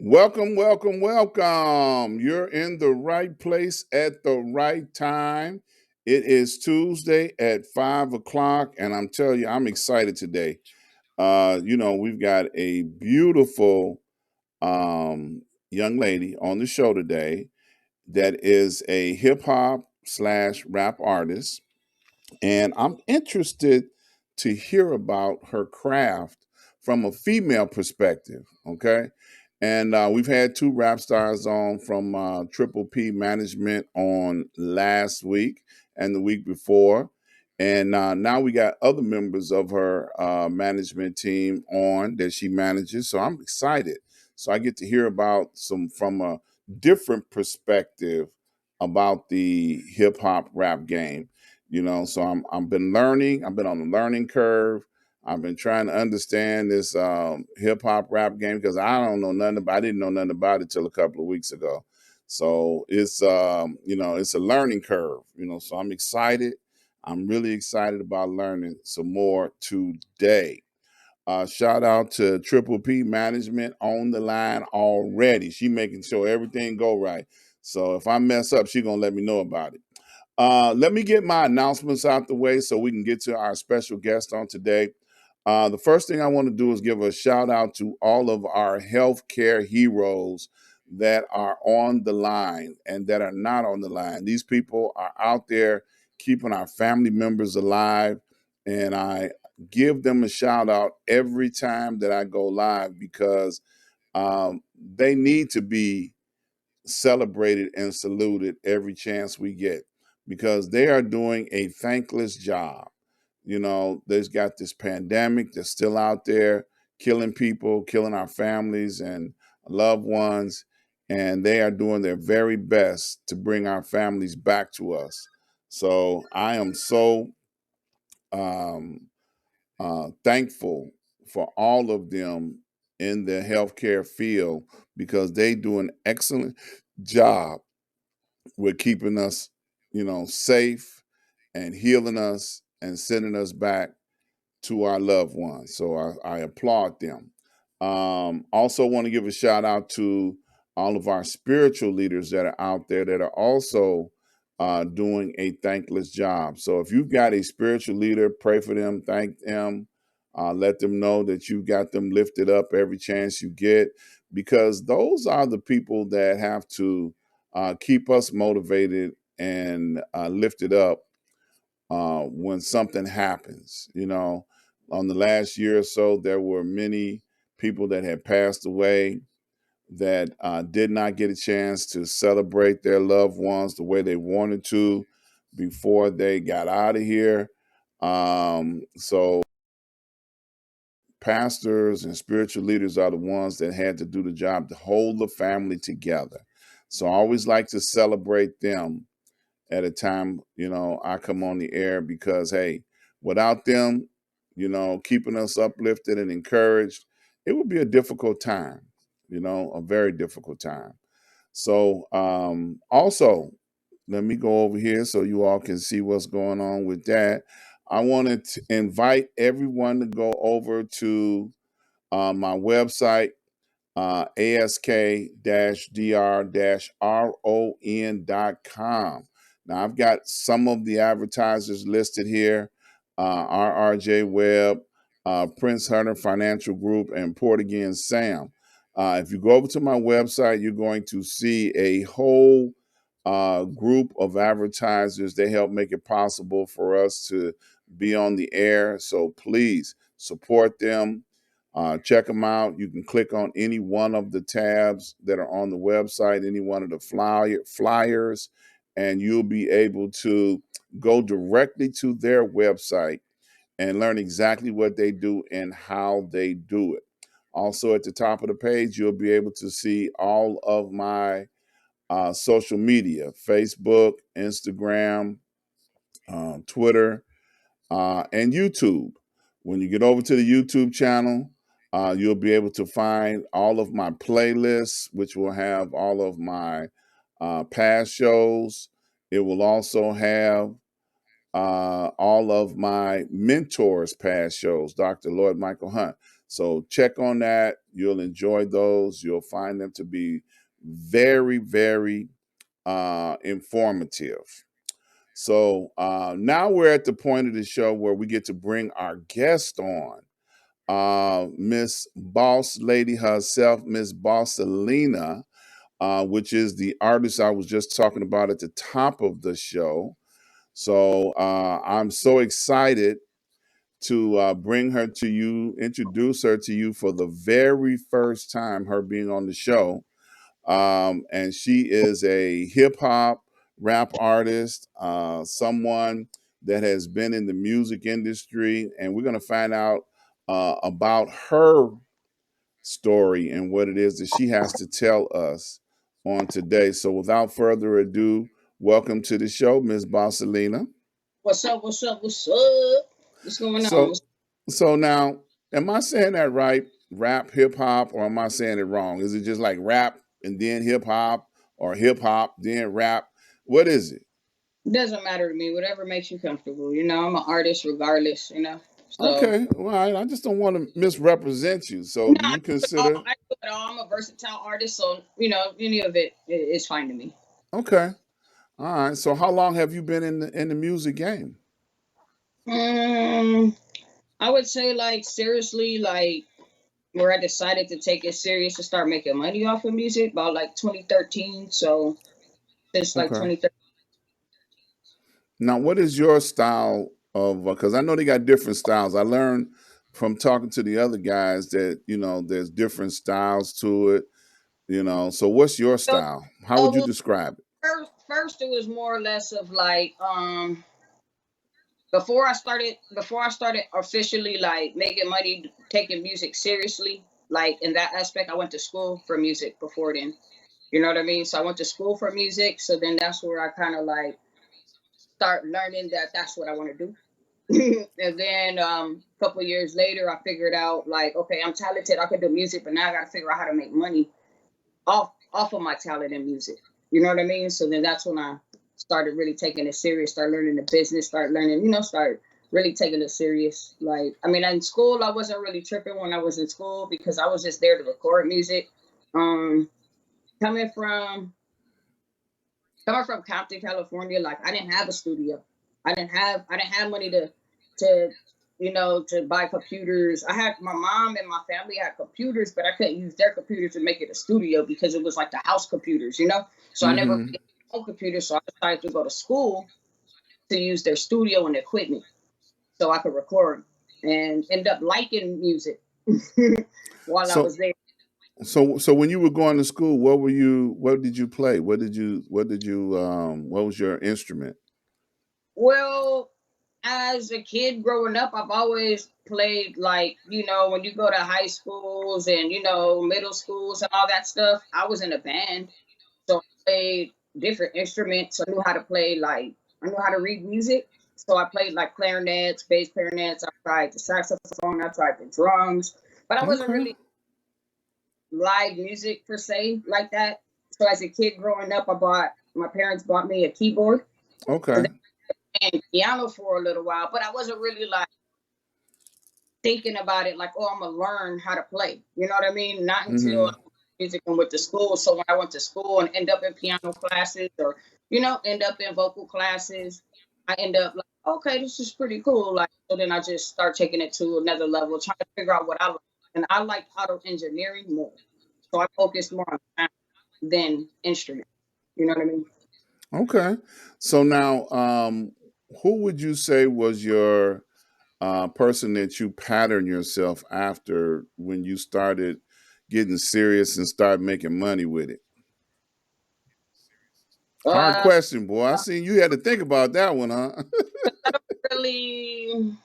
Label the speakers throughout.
Speaker 1: Welcome, welcome, welcome. You're in the right place at the right time. It is Tuesday at 5 o'clock, and I'm telling you, I'm excited today. We've got a beautiful young lady on the show today that is a hip hop slash rap artist, and I'm interested to hear about her craft from a female perspective. Okay. And we've had two rap stars on from Triple P Management on last week and the week before. And now we got other members of her management team on that she manages. So I'm excited. So I get to hear about some from a different perspective about the hip hop rap game. So I've been learning. I've been on the learning curve. I've been trying to understand this hip hop rap game because I didn't know nothing about it till a couple of weeks ago. So it's a learning curve. So I'm excited. I'm really excited about learning some more today. Shout out to Triple P Management on the line already. She making sure everything go right. So if I mess up, she gonna let me know about it. Let me get my announcements out the way so we can get to our special guest on today. The first thing I want to do is give a shout out to all of our healthcare heroes that are on the line and that are not on the line. These people are out there keeping our family members alive, and I give them a shout out every time that I go live because they need to be celebrated and saluted every chance we get because they are doing a thankless job. There's got this pandemic that's still out there killing people, killing our families and loved ones, and they are doing their very best to bring our families back to us. So I am so um, thankful for all of them in the healthcare field because they do an excellent job with keeping us, safe and healing us and sending us back to our loved ones. So I applaud them. Also, want to give a shout out to all of our spiritual leaders that are out there that are also doing a thankless job. So if you've got a spiritual leader, pray for them, thank them, let them know that you got them lifted up every chance you get, because those are the people that have to keep us motivated and lifted up when something happens. On the last year or so, there were many people that had passed away that did not get a chance to celebrate their loved ones the way they wanted to before they got out of here. So pastors and spiritual leaders are the ones that had to do the job to hold the family together. So I always like to celebrate them at a time, I come on the air because, hey, without them, keeping us uplifted and encouraged, it would be a difficult time, a very difficult time. So, also, let me go over here so you all can see what's going on with that. I wanted to invite everyone to go over to my website, ask-dr-ron.com. Now, I've got some of the advertisers listed here, RRJ Webb, Prince Hunter Financial Group, and Port Again Sam. If you go over to my website, you're going to see a whole group of advertisers. They help make it possible for us to be on the air. So please support them. Check them out. You can click on any one of the tabs that are on the website, any one of the flyers, and you'll be able to go directly to their website and learn exactly what they do and how they do it. Also, at the top of the page, you'll be able to see all of my social media: Facebook, Instagram, Twitter, and YouTube. When you get over to the YouTube channel, you'll be able to find all of my playlists, which will have all of my past shows. It will also have all of my mentors' past shows, Dr. Lloyd Michael Hunt. So check on that. You'll enjoy those. You'll find them to be very, very informative. So now we're at the point of the show where we get to bring our guest on, Miss Boss Lady herself, Miss Bossalena, which is the artist I was just talking about at the top of the show. So I'm so excited to bring her to you, introduce her to you for the very first time, her being on the show. And she is a hip hop rap artist, someone that has been in the music industry. And we're going to find out about her story and what it is that she has to tell us on today. So without further ado, welcome to the show, Miss Bossalena.
Speaker 2: What's up? What's up? What's up? What's going on?
Speaker 1: So so now, am I saying that right? Rap, hip hop, or am I saying it wrong? Is it just like rap and then hip hop, or hip hop then rap? What is it?
Speaker 2: It doesn't matter to me. Whatever makes you comfortable. I'm an artist regardless. So
Speaker 1: Okay, well, I just don't want to misrepresent you. So,
Speaker 2: no,
Speaker 1: do you consider?
Speaker 2: I do it all. I'm a versatile artist, so any of it is fine to me.
Speaker 1: Okay, all right. So, how long have you been in the music game?
Speaker 2: Mm, I would say like seriously, like where I decided to take it serious to start making money off of music about like 2013. So since like
Speaker 1: Okay.
Speaker 2: 2013.
Speaker 1: Now, what is your style of? Because I know they got different styles. I learned from talking to the other guys that there's different styles to it. So what's your
Speaker 2: So,
Speaker 1: style? How would you
Speaker 2: well,
Speaker 1: describe it?
Speaker 2: first it was more or less of like before I started officially like making money taking music seriously, like in that aspect, I went to school for music before then. You know what I mean? So I went to school for music, so then that's where I kind of like start learning that that's what I want to do. And then a couple of years later I figured out like, okay, I'm talented, I can do music, but now I got to figure out how to make money off of my talent in music. You know what I mean? So then that's when I started really taking it serious, start learning the business, start learning, start really taking it serious. Like, I mean, in school, I wasn't really tripping when I was in school because I was just there to record music. Um, coming from Compton, California, like I didn't have a studio. I didn't have money to to buy computers. I had my mom and my family had computers, but I couldn't use their computers to make it a studio because it was like the house computers. So I never
Speaker 1: Mm-hmm.
Speaker 2: really had my own computer, so I decided to go to school to use their studio and equipment so I could record and end up liking music while I
Speaker 1: So
Speaker 2: was there.
Speaker 1: so when you were going to school, what did you play? What was your instrument?
Speaker 2: Well, as a kid growing up, I've always played like, when you go to high schools and, middle schools and all that stuff, I was in a band. So I played different instruments. I knew how to play like I knew how to read music. So I played like clarinets, bass clarinets, I tried the saxophone, I tried the drums, but I wasn't
Speaker 1: Okay.
Speaker 2: really live music per se like that. So as a kid growing up, my parents bought me a keyboard. So
Speaker 1: Okay.
Speaker 2: they playing piano for a little while, but I wasn't really like thinking about it like, oh, I'm gonna learn how to play. You know what I mean? Not until I
Speaker 1: Mm-hmm.
Speaker 2: went to music and went to school. So when I went to school and end up in piano classes or end up in vocal classes, I end up like, okay, this is pretty cool. Like so, then I just start taking it to another level, trying to figure out what I like. And I like auto engineering more, so I focused more on sound than instrument. You know what I mean?
Speaker 1: Okay. So now, who would you say was your person that you pattern yourself after when you started getting serious and started making money with it? Hard
Speaker 2: Uh,
Speaker 1: question, boy. I seen you had to think about that one, huh?
Speaker 2: really.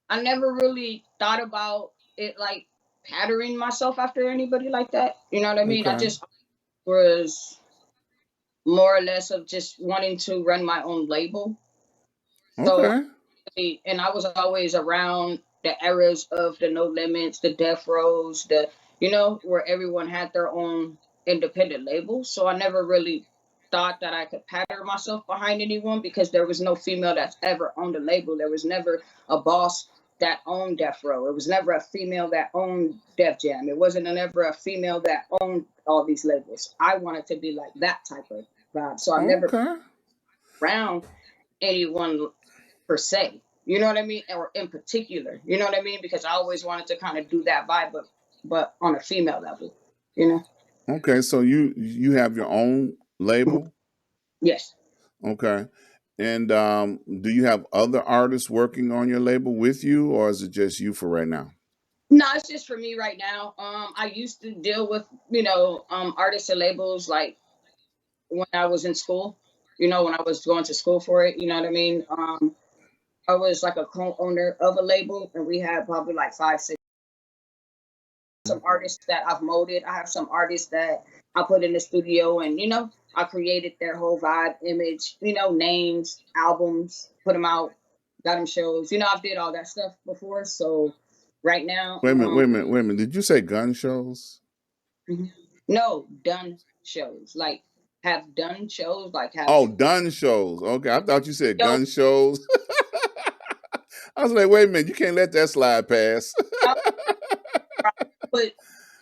Speaker 2: I never really thought about it like patterning myself after anybody like that. You know what I mean? I
Speaker 1: Okay.
Speaker 2: just was more or less of just wanting to run my own label. So,
Speaker 1: Okay.
Speaker 2: and I was always around the eras of the No Limits, the Death Rows, where everyone had their own independent label. So I never really thought that I could pattern myself behind anyone because there was no female that's ever owned a label. There was never a boss that owned Death Row. It was never a female that owned Def Jam. It wasn't never a female that owned all these labels. I wanted to be like that type of vibe. So I've never
Speaker 1: Okay.
Speaker 2: around anyone per se. You know what I mean? Or in particular. You know what I mean? Because I always wanted to kind of do that vibe, but on a female level. You know?
Speaker 1: Okay. So you have your own label?
Speaker 2: Yes.
Speaker 1: Okay. And do you have other artists working on your label with you, or is it just you for right now?
Speaker 2: No, it's just for me right now. I used to deal with, artists and labels like when I was in school, when I was going to school for it, you know what I mean? I was like a co-owner of a label, and we had probably like five, six, some artists that I've molded. I have some artists that I put in the studio, and I created their whole vibe, image, names, albums, put them out, got them shows. I've did all that stuff before. So right now,
Speaker 1: Wait a minute, wait a minute, wait a minute. Did you say gun shows?
Speaker 2: no, done shows, like have done shows, like have
Speaker 1: Oh, done shows. Okay. I thought you said
Speaker 2: shows.
Speaker 1: gun shows. I was like, wait a minute, you can't let that slide past.
Speaker 2: I put
Speaker 1: Yeah,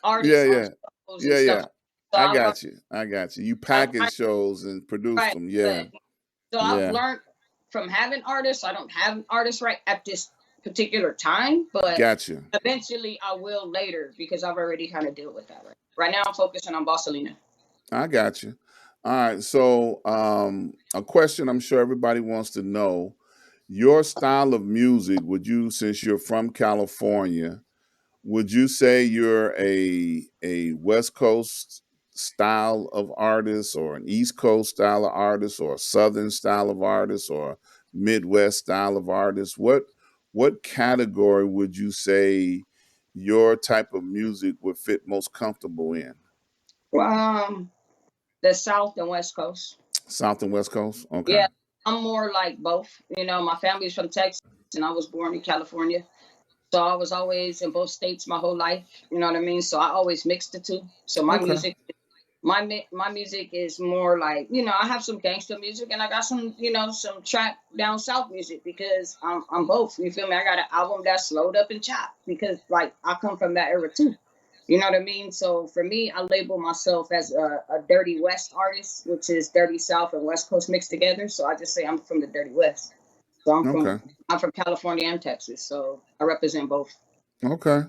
Speaker 2: artists on
Speaker 1: yeah.
Speaker 2: shows and
Speaker 1: Yeah,
Speaker 2: stuff.
Speaker 1: yeah.
Speaker 2: So
Speaker 1: I
Speaker 2: I learned,
Speaker 1: got you. I got you. You
Speaker 2: I
Speaker 1: package shows and produce
Speaker 2: right,
Speaker 1: them. Yeah.
Speaker 2: but so I've
Speaker 1: Yeah.
Speaker 2: learned from having artists. I don't have artists right at this particular time, but
Speaker 1: Got you.
Speaker 2: eventually I will later because I've already kind of dealt with that. Right now I'm focusing on Bossalena.
Speaker 1: I got you. All right. So, a question I'm sure everybody wants to know your style of music. Would you, since you're from California, would you say you're a West Coast style of artist, or an East Coast style of artist, or a Southern style of artist, or Midwest style of artist? What category would you say your type of music would fit most comfortable in?
Speaker 2: Um, the South and West Coast.
Speaker 1: South and West Coast? Okay.
Speaker 2: Yeah, I'm more like both. My family's from Texas, and I was born in California. So I was always in both states my whole life. You know what I mean? So I always mixed the two. So
Speaker 1: Okay.
Speaker 2: my music is more like, I have some gangster music, and I got some, some trap down south music, because I'm both. You feel me? I got an album that's slowed up and chopped, because like I come from that era too. You know what I mean? So for me, I label myself as a Dirty West artist, which is Dirty South and West Coast mixed together. So I just say I'm from the Dirty West. So
Speaker 1: Okay.
Speaker 2: I'm from California and Texas. So I represent both.
Speaker 1: Okay.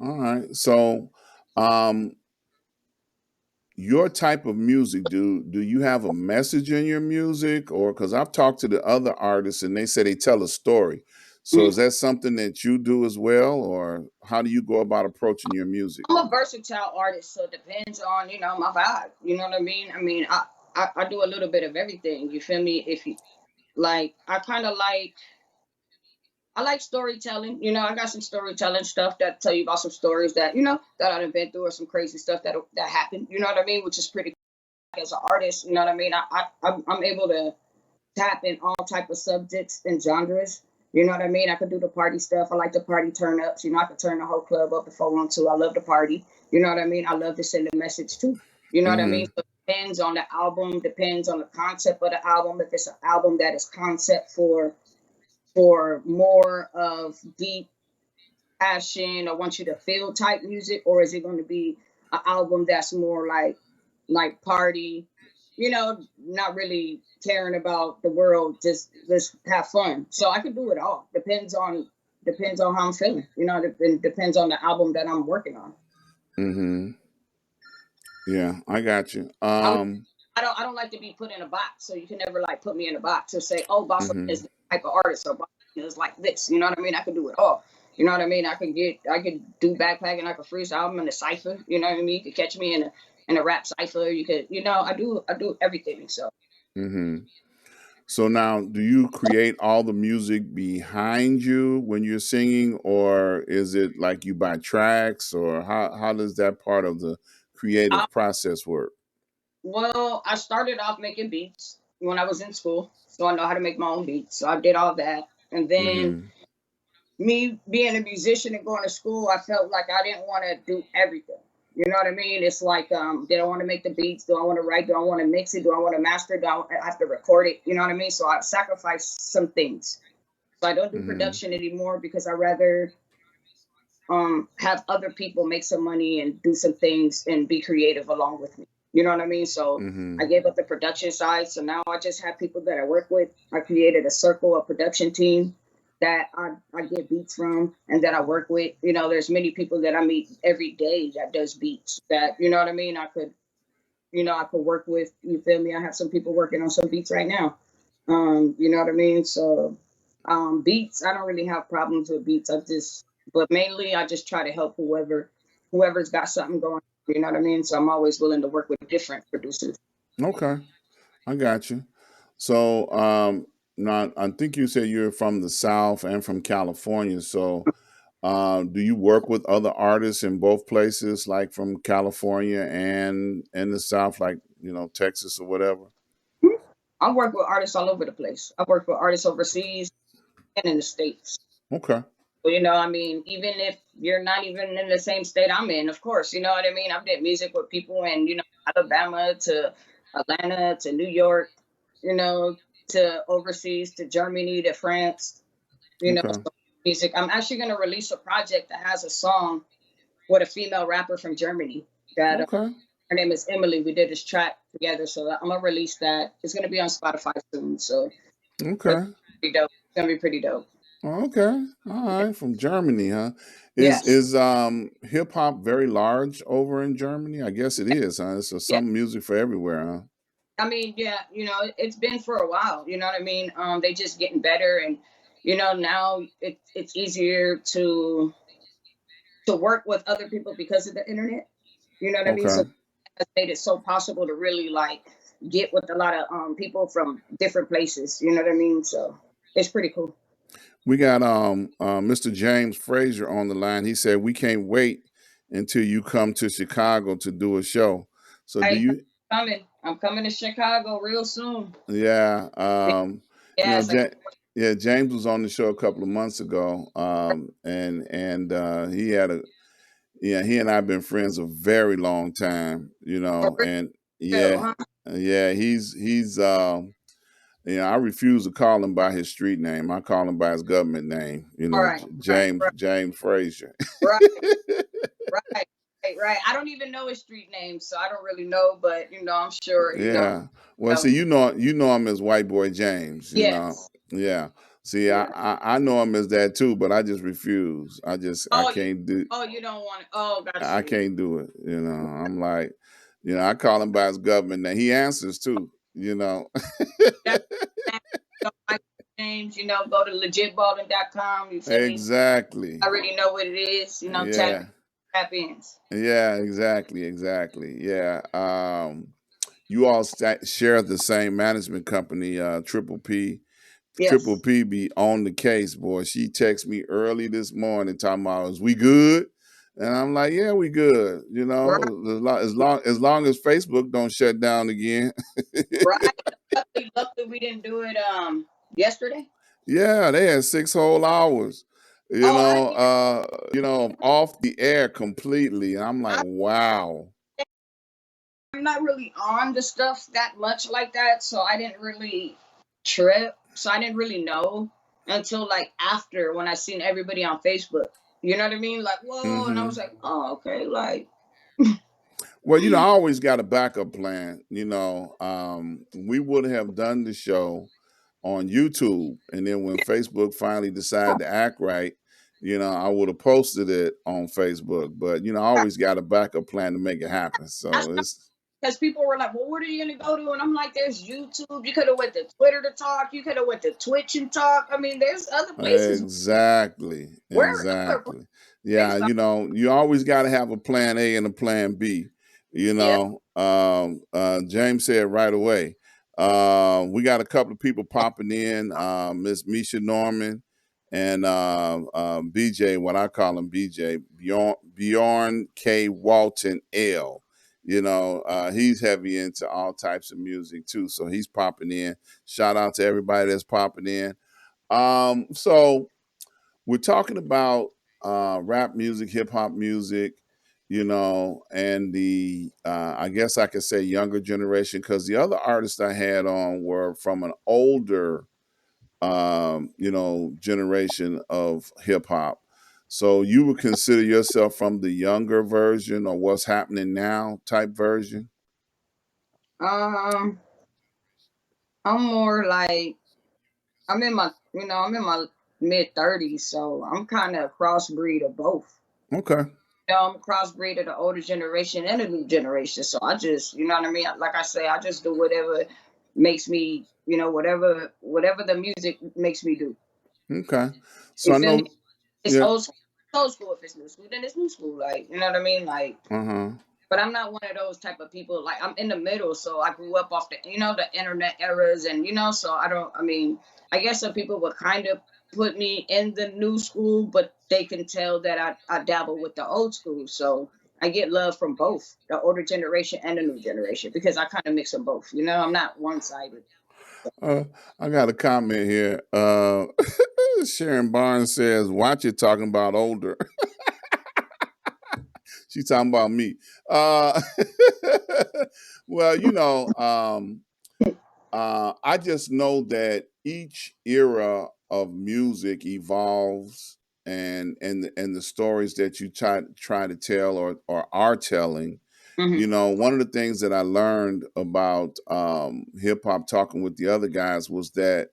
Speaker 1: All right. So, um, your type of music, do you have a message in your music, or because I've talked to the other artists and they say they tell a story. So
Speaker 2: Mhm.
Speaker 1: is that something that you do as well, or how do you go about approaching your music?
Speaker 2: I'm a versatile artist, so it depends on, my vibe. You know what I mean? I mean, I do a little bit of everything. You feel me? If you like, I like storytelling. I got some storytelling stuff that tell you about some stories that that I've been through, or some crazy stuff that happened. You know what I mean? Which is pretty cool as an artist. You know what I mean? I'm able to tap in all type of subjects and genres. You know what I mean? I could do the party stuff. I like the party turn ups. I could turn the whole club up if I want to. I love the party. You know what I mean? I love to send a message too. You know what I mean?
Speaker 1: Hmm.
Speaker 2: So it depends on the album, depends on the concept of the album. If it's an album that is concept for more of deep passion, or want you to feel type music, or is it going to be an album that's more like party, not really caring about the world, just have fun. So I could do it all. Depends on how I'm feeling. It depends on the album that I'm working on.
Speaker 1: Hmm. Yeah, I got you.
Speaker 2: I would I don't like to be put in a box, so you can never like put me in a box or say, oh, Boston is
Speaker 1: Hmm.
Speaker 2: this type of artist, or Boston is like this. You know what I mean? I could do it all. You know what I mean? I could do backpacking, I could freestyle, I'm in a cipher. You know what I mean? You could catch me in a rap cipher. You could, I do everything. So
Speaker 1: Hmm. So now, do you create all the music behind you when you're singing, or is it like you buy tracks, or how does that part of the
Speaker 2: I,
Speaker 1: creative process work?
Speaker 2: well, I started off making beats when I was in school, so I know how to make my own beats. So I did all that, and then
Speaker 1: Hmm.
Speaker 2: me being a musician and going to school, I felt like I didn't want to do everything. You know what I mean? It's like, did I want to make the beats? Do I want to write? Do I want to mix it? Do I want to master? Do I have to record it? You know what I mean? So I sacrificed some things. So I don't do
Speaker 1: Mhm.
Speaker 2: production anymore because I rather have other people make some money and do some things and be creative along with me. You know what I mean? So I
Speaker 1: Mhm.
Speaker 2: gave up the production side. So now I just have people that I work with. I created a circle, a production team that I get beats from and that I work with. You know, there's many people that I meet every day that does beats that, you know what I mean? I could work with. You feel me? I have some people working on some beats right now. You know what I mean? So beats, I don't really have problems with beats. But mainly I just try to help whoever's got something going. You know what I mean? So I'm always willing to work with different producers.
Speaker 1: Okay, I got you. So, now I think you said you're from the South and from California. So, do you work with other artists in both places, like from California and in the South, like Texas or whatever?
Speaker 2: I work with artists all over the place. I work with artists overseas and in the States.
Speaker 1: Okay.
Speaker 2: Well, I mean, even if you're not even in the same state I'm in, of course, you know what I mean? I've did music with people in, Alabama to Atlanta to New York, you know, to overseas to Germany to France,
Speaker 1: Okay.
Speaker 2: so music. I'm actually going to release a project that has a song with a female rapper from Germany that
Speaker 1: Okay.
Speaker 2: her name is Emily. We did this track together, so I'm going to release that. It's going to be on Spotify soon, so it's
Speaker 1: Okay.
Speaker 2: pretty dope. It's going to be pretty dope.
Speaker 1: Okay. All right. From Germany, huh? Is
Speaker 2: Yes.
Speaker 1: is hip hop very large over in Germany? I guess it is, huh? It's
Speaker 2: Yeah.
Speaker 1: some music for everywhere, huh?
Speaker 2: I mean, yeah, it's been for a while. You know what I mean? They just getting better, and now it's easier to work with other people because of the internet. You know what I mean? So
Speaker 1: Okay.
Speaker 2: it has made it so possible to really like get with a lot of people from different places. You know what I mean? So it's pretty cool.
Speaker 1: We got Mr. James Frazier on the line. He said we can't wait until you come to Chicago to do a show. So do
Speaker 2: Hey,
Speaker 1: you
Speaker 2: I'm coming to Chicago real soon.
Speaker 1: yeah, you know,
Speaker 2: Yes, I
Speaker 1: ja- yeah, James was on the show a couple of months ago. And he had a yeah, he and I've been friends a very long time,
Speaker 2: for
Speaker 1: and
Speaker 2: real,
Speaker 1: yeah,
Speaker 2: huh?
Speaker 1: yeah, he's I refuse to call him by his street name. I call him by his government name,
Speaker 2: All right, right,
Speaker 1: James Frazier.
Speaker 2: right, right, right. I don't even know his street name, so I don't really know, but I'm sure,
Speaker 1: Yeah. Well,
Speaker 2: know.
Speaker 1: see, you know him as White Boy James,
Speaker 2: Yes.
Speaker 1: Yeah. See,
Speaker 2: Yeah.
Speaker 1: I know him as that too, but I just refuse. I
Speaker 2: Oh, you
Speaker 1: can't do
Speaker 2: oh you don't want oh got
Speaker 1: I
Speaker 2: you.
Speaker 1: can't do it. I'm like, I call him by his government name. He answers too.
Speaker 2: That's like James, go to legitballing.com, you feel me? I
Speaker 1: Exactly.
Speaker 2: already know what it is,
Speaker 1: Yeah.
Speaker 2: tap ins.
Speaker 1: Yeah, exactly. Yeah. You all share the same management company, Triple P. Triple
Speaker 2: Yes.
Speaker 1: P be on the case, boy. She texted me early this morning talking about, is we good? And I'm like, yeah, we good.
Speaker 2: Right,
Speaker 1: As long as Facebook don't shut down again.
Speaker 2: right. Luckily we didn't do it yesterday.
Speaker 1: Yeah, they had 6 whole hours,
Speaker 2: Oh, I didn't even
Speaker 1: off the air completely. And I'm like,
Speaker 2: I,
Speaker 1: wow.
Speaker 2: I'm not really on the stuff that much like that, so I didn't really trip. So I didn't really know until like after when I seen everybody on Facebook. You know what I mean? Like, whoa, and I was
Speaker 1: Hmm.
Speaker 2: like, oh, okay, like
Speaker 1: Well, I always got a backup plan. We would have done the show on YouTube, and then when Facebook finally decided to act right, I would have posted it on Facebook. But I always got a backup plan to make it happen.
Speaker 2: that's
Speaker 1: So it's
Speaker 2: because people were like, well, what are you gonna go to? And I'm like, there's YouTube. You could have went to Twitter to talk. You could have went to Twitch and talk. I mean, there's other places.
Speaker 1: exactly,
Speaker 2: Where other
Speaker 1: exactly. Yeah,
Speaker 2: places?
Speaker 1: you always got to have a plan A and a plan B.
Speaker 2: Yeah.
Speaker 1: James said right away. We got a couple of people popping in. Miss Misha Norman and BJ, what I call him BJ, Bjorn K. Walton L. He's heavy into all types of music too, so he's popping in. Shout out to everybody that's popping in. So we're talking about rap music, hip hop music, and the I guess I could say younger generation, because the other artists I had on were from an older generation of hip hop. So you would consider yourself from the younger version or what's happening now type version?
Speaker 2: Um, I'm more like I'm in my mid 30s, so I'm kind of a crossbreed of both.
Speaker 1: Okay.
Speaker 2: I'm a crossbreed of the older generation and the new generation. So I just, you know what I mean? Like I say, I just do whatever makes me, whatever the music makes me do.
Speaker 1: Okay. So
Speaker 2: You
Speaker 1: I
Speaker 2: feel me?
Speaker 1: know,
Speaker 2: It's
Speaker 1: yeah.
Speaker 2: old school. If it's new school, then it's new school. Like, you know what I mean? Like,
Speaker 1: Uh-huh.
Speaker 2: but I'm not one of those type of people. Like, I'm in the middle, so I grew up off the internet eras, and so I don't. I mean, I guess some people would kind of put me in the new school, but they can tell that I dabble with the old school. So I get love from both the older generation and the new generation because I kind of mix them both. I'm not one sided.
Speaker 1: Uh, I got a comment here. Sharon Barnes says, "Watch it talking about older." She's talking about me. Uh, well, I just know that each era of music evolves, and the stories that you try to tell or are telling.
Speaker 2: Hmm.
Speaker 1: One of the things that I learned about hip hop, talking with the other guys, was that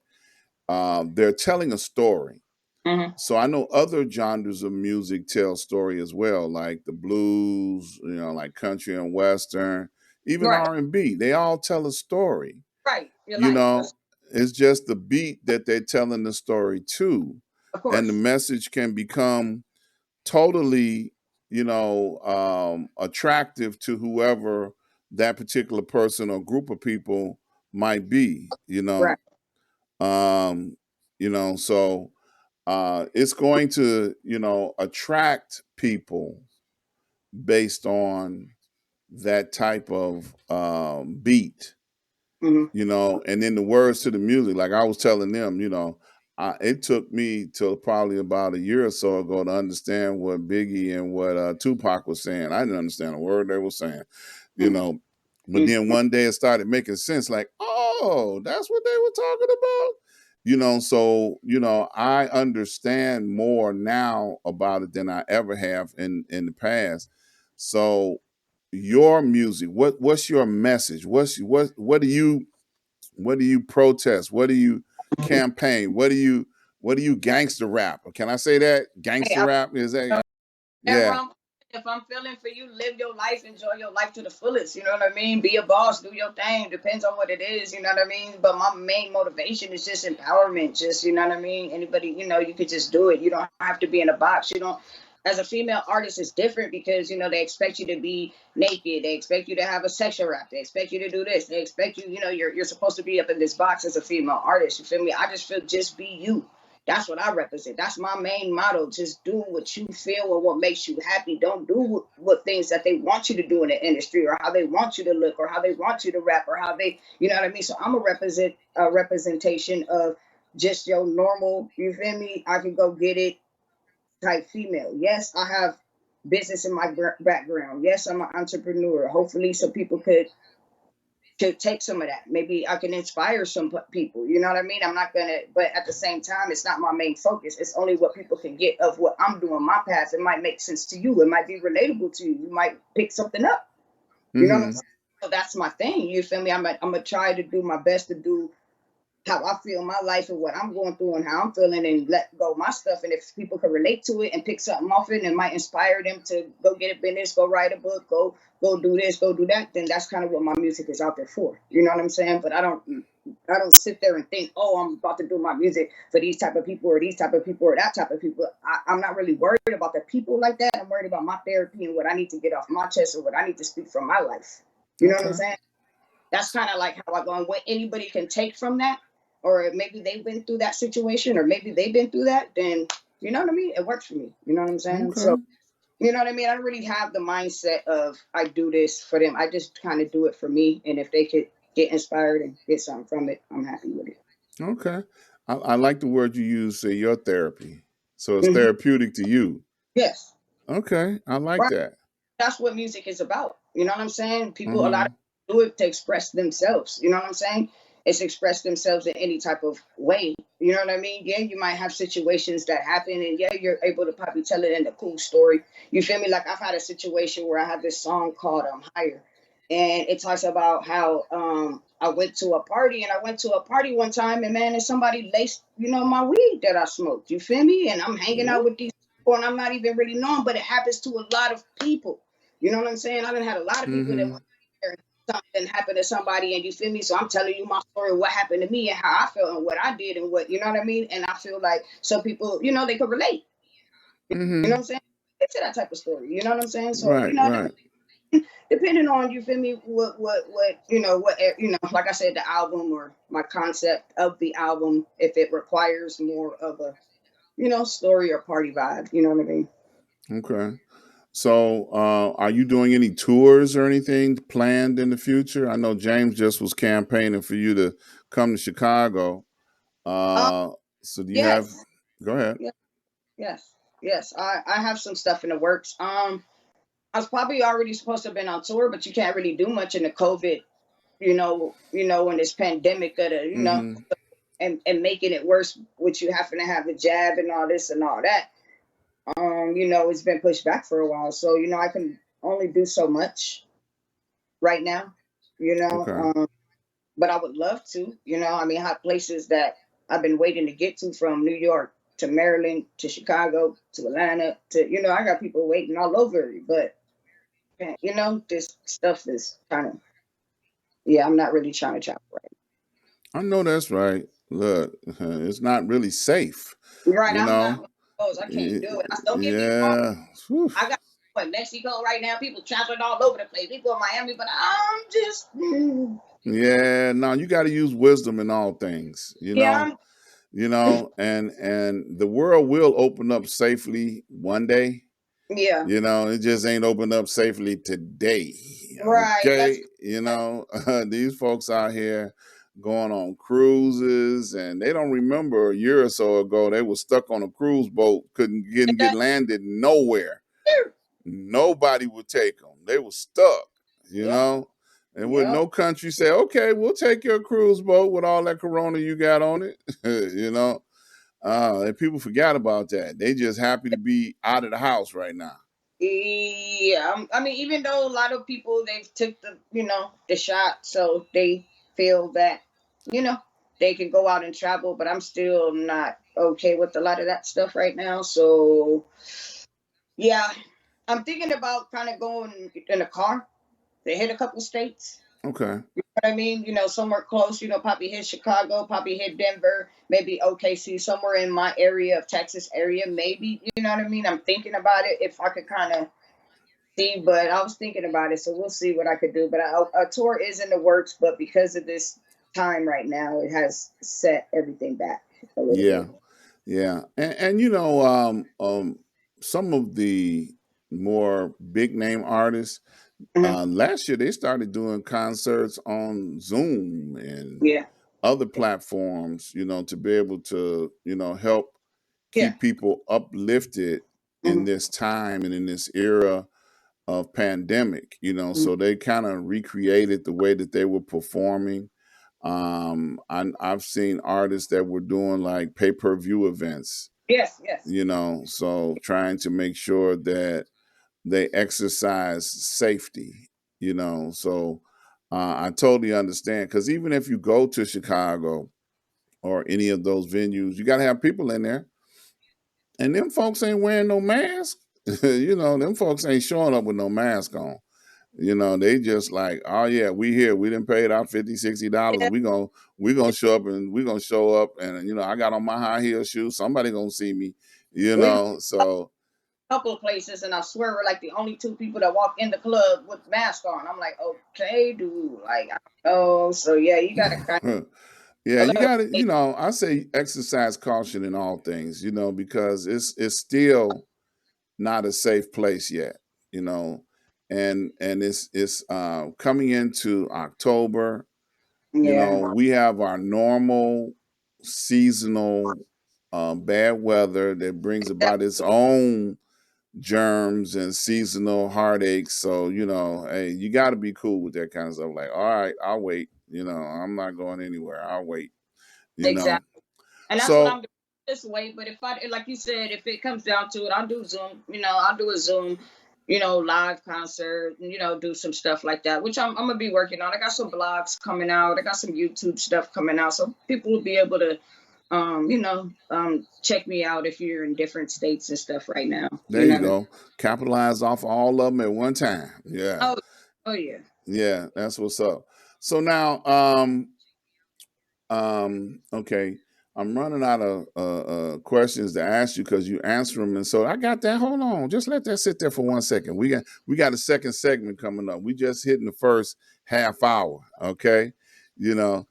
Speaker 1: they're telling a story.
Speaker 2: Hmm.
Speaker 1: So I know other genres of music tell story as well, like the blues, like country and western, even
Speaker 2: Right,
Speaker 1: R&B. They all tell a story.
Speaker 2: right. Your
Speaker 1: You
Speaker 2: life,
Speaker 1: know, it's just the beat that they're telling the story to,
Speaker 2: of
Speaker 1: and the
Speaker 2: course.
Speaker 1: message can become totally, attractive to whoever that particular person or group of people might be.
Speaker 2: Right.
Speaker 1: Um, so it's going to, attract people based on that type of beat,
Speaker 2: Hmm.
Speaker 1: and then the words to the music. Like I was telling them, it took me till probably about a year or so ago to understand what Biggie and what Tupac was saying. I didn't understand a word they were saying, you know. But then one day it started making sense. Like, oh, that's what they were talking about. So I understand more now about it than I ever have in the past. So your music, what's your message? What do you protest? What do you campaign? What do you gangster rap? Can I say that?
Speaker 2: Hey,
Speaker 1: Gangster rap? Is that
Speaker 2: that
Speaker 1: yeah.
Speaker 2: wrong. If I'm feeling for you, live your life, enjoy your life to the fullest. You know what I mean? Be a boss, do your thing. Depends on what it is. You know what I mean? But my main motivation is just empowerment. Just what I mean. Anybody, you could just do it. You don't have to be in a box. You don't. As a female artist, it's different because they expect you to be naked. They expect you to have a sexual rap. They expect you to do this. They expect you. You're supposed to be up in this box as a female artist. You feel me? I just feel just be you. That's what I represent. That's my main motto. Just do what you feel and what makes you happy. Don't do what things that they want you to do in the industry or how they want you to look or how they want you to rap or how they, you know what I mean? So I'm a representation of just your normal, you feel me? I can go get it type female. Yes, I have business in my background. Yes, I'm an entrepreneur. Hopefully some people could to take some of that. Maybe I can inspire some people. You know what I mean? I'm not gonna, but at the same time, it's not my main focus. It's only what people can get of what I'm doing, my path. It might make sense to you. It might be relatable to you. You might pick something up. You know what I'm
Speaker 1: Mm-hmm.
Speaker 2: saying? So that's my thing. You feel me? I'm gonna try to do my best to do how I feel my life and what I'm going through and how I'm feeling and let go of my stuff. And if people can relate to it and pick something off it and it might inspire them to go get a business, go write a book, go do this, go do that, then that's kind of what my music is out there for. You know what I'm saying? But I don't sit there and think, oh, I'm about to do my music for these type of people or these type of people or that type of people. I'm not really worried about the people like that. I'm worried about my therapy and what I need to get off my chest or what I need to speak from my life. You know what I'm
Speaker 1: Okay.
Speaker 2: saying? That's kind of like how I go and what anybody can take from that, or maybe they've been through that situation, or maybe they've been through that, then you know what I mean? It works for me. You know what I'm saying? So
Speaker 1: Okay.
Speaker 2: you know what I mean? I don't really have the mindset of I do this for them. I just kind of do it for me. And if they could get inspired and get something from it, I'm happy with it.
Speaker 1: Okay. I like the word you use, say your therapy. So it's
Speaker 2: Hmm.
Speaker 1: therapeutic to you.
Speaker 2: Yes.
Speaker 1: Okay. I like
Speaker 2: Right.
Speaker 1: that.
Speaker 2: That's what music is about. You know what I'm saying? People, a lot
Speaker 1: Mm-hmm.
Speaker 2: of people do it to express themselves. You know what I'm saying? it's expressed themselves in any type of way. You know what I mean? Yeah, you might have situations that happen, and yeah, you're able to probably tell it in a cool story. You feel me? Like I've had a situation where I have this song called Higher, and it talks about how I went to a party, and I went to a party one time, and man, and somebody laced, my weed that I smoked. You feel me? And I'm hanging out
Speaker 1: What?
Speaker 2: with these people, and I'm not even really knowing, but it happens to a lot of people. You know what I'm saying? I done had a lot of people that
Speaker 1: Mm-hmm.
Speaker 2: went there, something happened to somebody, and you feel me? So I'm telling you my story, what happened to me and how I felt and what I did and what, you know what I mean? And I feel like some people, they could relate. You know what
Speaker 1: Mm-hmm.
Speaker 2: I'm saying? To that type of story. You know what I'm saying? So,
Speaker 1: Right, right.
Speaker 2: depending on, you feel me, like I said, the album or my concept of the album, if it requires more of a, story or party vibe, you know what I mean?
Speaker 1: Okay. So, are you doing any tours or anything planned in the future? I know James just was campaigning for you to come to Chicago.
Speaker 2: Um,
Speaker 1: Uh, so do you have?
Speaker 2: yes,
Speaker 1: Go ahead.
Speaker 2: yes, yes, yes. I have some stuff in the works. I was probably already supposed to have been on tour, but you can't really do much in the COVID, in this pandemic of the,
Speaker 1: Mm-hmm.
Speaker 2: and making it worse, with you having to have a jab and all this and all that. It's been pushed back for a while. So, I can only do so much right now, you know.
Speaker 1: Okay.
Speaker 2: But I would love to, I mean, I have places that I've been waiting to get to, from New York to Maryland to Chicago to Atlanta to, I got people waiting all over. But, this stuff is kind of, yeah, I'm not really trying to travel
Speaker 1: I know that's right. Look, it's not really safe.
Speaker 2: right. Right,
Speaker 1: You
Speaker 2: I'm not
Speaker 1: know.
Speaker 2: one of those. I can't do it. Don't get me wrong.
Speaker 1: Yeah. Whew.
Speaker 2: I got people in Mexico right now. People traveling all over the place. People in Miami, but I'm just,
Speaker 1: Yeah. No, you got to use wisdom in all things.
Speaker 2: yeah,
Speaker 1: And the world will open up safely one day.
Speaker 2: yeah,
Speaker 1: It just ain't opened up safely today.
Speaker 2: right. That's
Speaker 1: Okay. These folks out here going on cruises, and they don't remember a year or so ago they were stuck on a cruise boat, couldn't get
Speaker 2: that.
Speaker 1: landed nowhere. Nobody would take them. They were stuck, you
Speaker 2: Yep,
Speaker 1: know. And would
Speaker 2: yep.
Speaker 1: no country say, okay, we'll take your cruise boat with all that corona you got on it? And people forgot about that. They just happy to be out of the house right now.
Speaker 2: Yeah, I mean, even though a lot of people, they've took the, the shot, so they feel that, you know, they can go out and travel, but I'm still not okay with a lot of that stuff right now. So yeah, I'm thinking about kind of going in a car to hit a couple states.
Speaker 1: Okay.
Speaker 2: What I mean, somewhere close, probably hit Chicago, probably hit Denver, maybe OKC, somewhere in my area of Texas area, maybe, you know what I mean? I'm thinking about it if I could kind of see, but I was thinking about it, so we'll see what I could do. But a tour is in the works, but because of this time right now, it has set everything back a little
Speaker 1: Yeah.
Speaker 2: bit.
Speaker 1: Yeah. And some of the more big name artists,
Speaker 2: Hmm.
Speaker 1: last year they started doing concerts on Zoom and
Speaker 2: Yeah,
Speaker 1: other platforms, to be able to, help
Speaker 2: yeah.
Speaker 1: keep people uplifted in
Speaker 2: Hmm.
Speaker 1: this time and in this era of pandemic,
Speaker 2: Hmm.
Speaker 1: so they kind of recreated the way that they were performing. I've seen artists that were doing like pay-per-view events,
Speaker 2: Yes, yes.
Speaker 1: so trying to make sure that they exercise safety, so I totally understand, because even if you go to Chicago or any of those venues, you got to have people in there, and them folks ain't wearing no mask. Them folks ain't showing up with no mask on. They just like, oh yeah, we here. We didn't pay our $50, $60.
Speaker 2: Yeah,
Speaker 1: We gonna show up, and we gonna show up, and I got on my high heel shoes. Somebody gonna see me,
Speaker 2: we went
Speaker 1: So
Speaker 2: a couple of places, and I swear we're like the only two people that walk in the club with masks on. I'm like, okay, dude, like, I don't know. So yeah, you gotta kind
Speaker 1: yeah,
Speaker 2: of a
Speaker 1: you
Speaker 2: little.
Speaker 1: got to. I say exercise caution in all things. Because it's still not a safe place yet. You know, and it's coming into October.
Speaker 2: Yeah.
Speaker 1: We have our normal seasonal bad weather that brings about its own germs and seasonal heartaches. So, hey, you got to be cool with that kind of stuff. Like, all right, I'll wait. I'm not going anywhere. I'll wait. You know.
Speaker 2: Exactly. And that's what I'm
Speaker 1: So
Speaker 2: doing this way. But if I, like you said, if it comes down to it, I'll do Zoom. I'll do a Zoom, live concert, and, do some stuff like that, which I'm gonna be working on. I got some blogs coming out. I got some YouTube stuff coming out, so people will be able to, check me out if you're in different states and stuff right now.
Speaker 1: there
Speaker 2: You know
Speaker 1: you
Speaker 2: what I mean?
Speaker 1: go. Capitalize off all of them at one time. Yeah.
Speaker 2: Oh, oh yeah.
Speaker 1: Yeah, that's what's up. So now, okay, I'm running out of questions to ask you because you answer them, and so I got that. Hold on, just let that sit there for 1 second. We got a second segment coming up. We just hitting the first half hour. Okay, you know,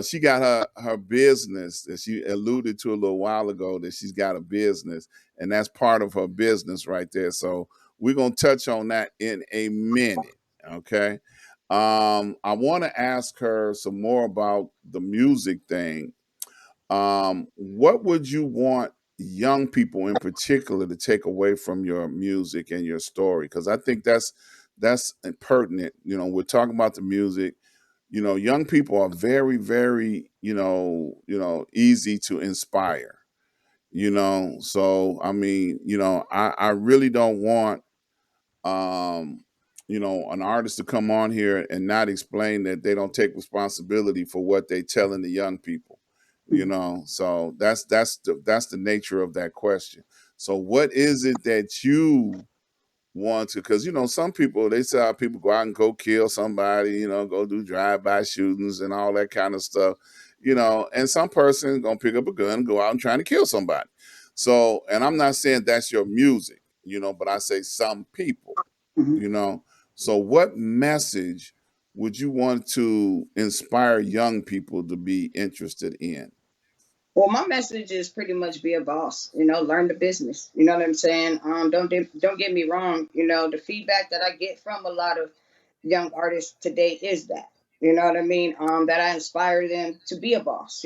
Speaker 1: she got her business that she alluded to a little while ago, that she's got a business, and that's part of her business right there. So we're gonna touch on that in a minute. Okay. I want to ask her some more about the music thing. What would you want young people in particular to take away from your music and your story? Because I think that's pertinent. We're talking about the music. Young people are very, very, easy to inspire. So I mean, I really don't want um, an artist to come on here and not explain that they don't take responsibility for what they telling the young people. So that's the nature of that question. So what is it that you want to, because some people, they say how people go out and go kill somebody, go do drive-by shootings and all that kind of stuff, and some person gonna pick up a gun and go out and trying to kill somebody. So, and I'm not saying that's your music, but I say some people,
Speaker 2: Mhm.
Speaker 1: you know. So what message would you want to inspire young people to be interested in?
Speaker 2: Well, my message is pretty much be a boss. Learn the business. You know what I'm saying? Don't get me wrong. The feedback that I get from a lot of young artists today is that. You know what I mean? That I inspire them to be a boss.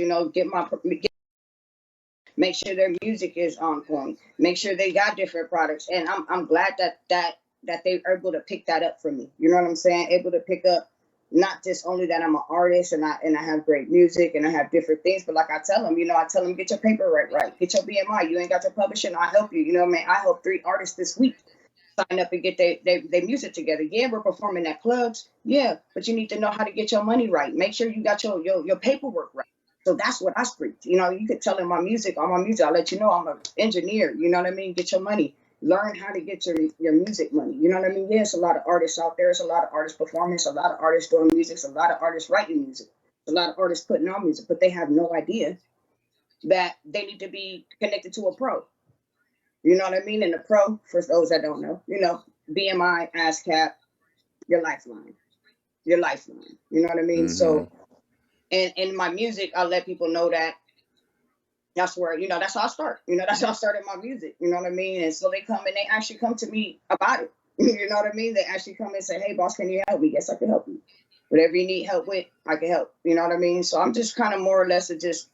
Speaker 2: Make sure their music is on point, make sure they got different products, and I'm glad that they are able to pick that up for me. You know what I'm saying? Able to pick up not just only that I'm an artist and I have great music and I have different things, but like I tell them, get your paperwork right, get your BMI. You ain't got your publishing, I help you. You know what I mean? I helped 3 artists this week sign up and get their music together. Yeah, we're performing at clubs. Yeah, but you need to know how to get your money right. Make sure you got your paperwork right. So that's what I preach. You could tell in my music, on my music, I'll let you know I'm an engineer. You know what I mean? Get your money. Learn how to get your music money. You know what I mean? There's a lot of artists out there. There's a lot of artists performing. There's a lot of artists doing music. There's a lot of artists writing music. There's a lot of artists putting on music, but they have no idea that they need to be connected to a pro. You know what I mean? And the pro, for those that don't know, BMI, ASCAP, your lifeline, your lifeline. You know what I mean?
Speaker 1: Hmm.
Speaker 2: So, and in my music, I let people know that that's where, that's how I start. That's how I started my music. You know what I mean? And so they come and they actually come to me about it. You know what I mean? They actually come and say, "Hey, boss, can you help me?" Yes, I can help you. Whatever you need help with, I can help. You know what I mean? So I'm just kind of more or less to just,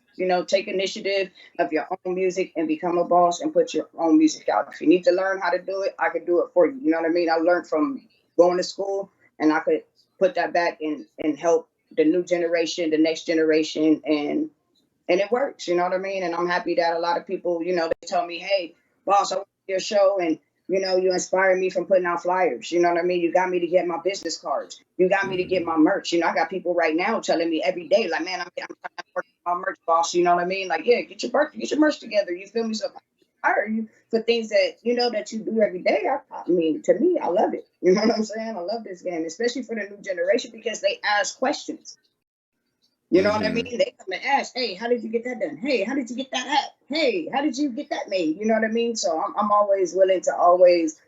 Speaker 2: take initiative of your own music and become a boss and put your own music out. If you need to learn how to do it, I could do it for you. You know what I mean? I learned from going to school, and I could put that back and help the new generation, the next generation, and it works. You know what I mean? And I'm happy that a lot of people, they tell me, "Hey, boss, I went to your show, and you inspired me from putting out flyers. You know what I mean? You got me to get my business cards. You got me to get
Speaker 1: Hmm.
Speaker 2: my merch. I got people right now telling me every day, like, man, I'm trying to work on my merch, boss. You know what I mean? Like, yeah, get your merch together. You feel me? So I hire you for things that that you do every day. I mean, to me, I love it. You know what I'm saying? I love this game, especially for the new generation because they ask questions. You know what I mean?
Speaker 1: Hmm.
Speaker 2: They come and ask, "Hey, how did you get that done? Hey, how did you get that hat? Hey, how did you get that made?" You know what I mean? So I'm always willing to always,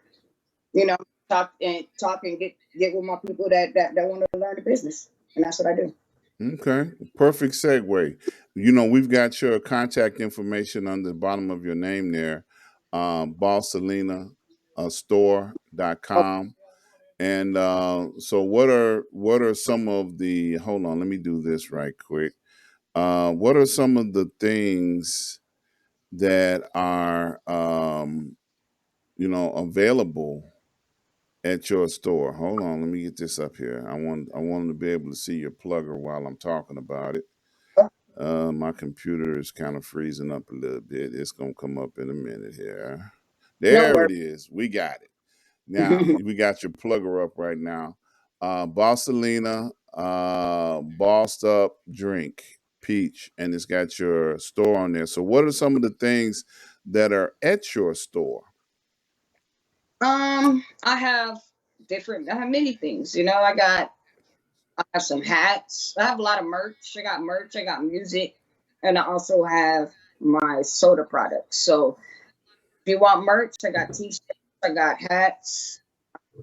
Speaker 2: you know, talk and get with my people that want to learn the business, and that's what I do.
Speaker 1: Okay, perfect segue. We've got your contact information on the bottom of your name there, Bossalena
Speaker 2: Oh,
Speaker 1: store.com. And so what are some of the, hold on, let me do this right quick. What are some of the things that are available at your store. Hold on, let me get this up here. I want to be able to see your plugger while I'm talking about it. My computer is kind of freezing up a little bit. It's gonna come up in a minute here.
Speaker 2: No
Speaker 1: There
Speaker 2: worries.
Speaker 1: it is. We got it. Now we got your plugger up right now. Bossalena, bossed up drink, peach, and it's got your store on there. So, what are some of the things that are at your store?
Speaker 2: I have I have many things. I have some hats. I have a lot of merch. I got merch. I got music, and I also have my soda products. So if you want merch, I got t-shirts. I got hats,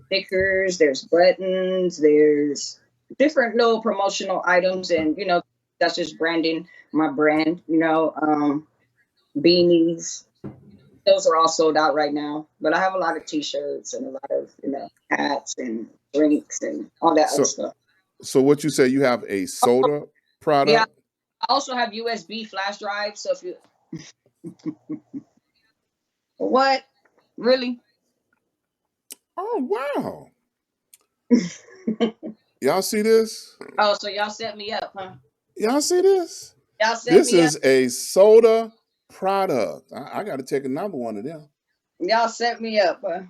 Speaker 2: stickers. There's buttons. There's different little promotional items, and that's just branding my brand. Beanies. Those are all sold out right now. But I have a lot of t-shirts and a lot of hats and drinks and all that other
Speaker 1: So,
Speaker 2: stuff.
Speaker 1: so what you say? You have a soda
Speaker 2: Yeah,
Speaker 1: product?
Speaker 2: I also have USB flash drives. So if you what really?
Speaker 1: Oh wow! Y'all see this?
Speaker 2: Oh, so y'all set me up, huh?
Speaker 1: Y'all see this?
Speaker 2: Y'all set
Speaker 1: This
Speaker 2: me up.
Speaker 1: is a soda product. I got to take another one of them.
Speaker 2: Y'all set me up, huh?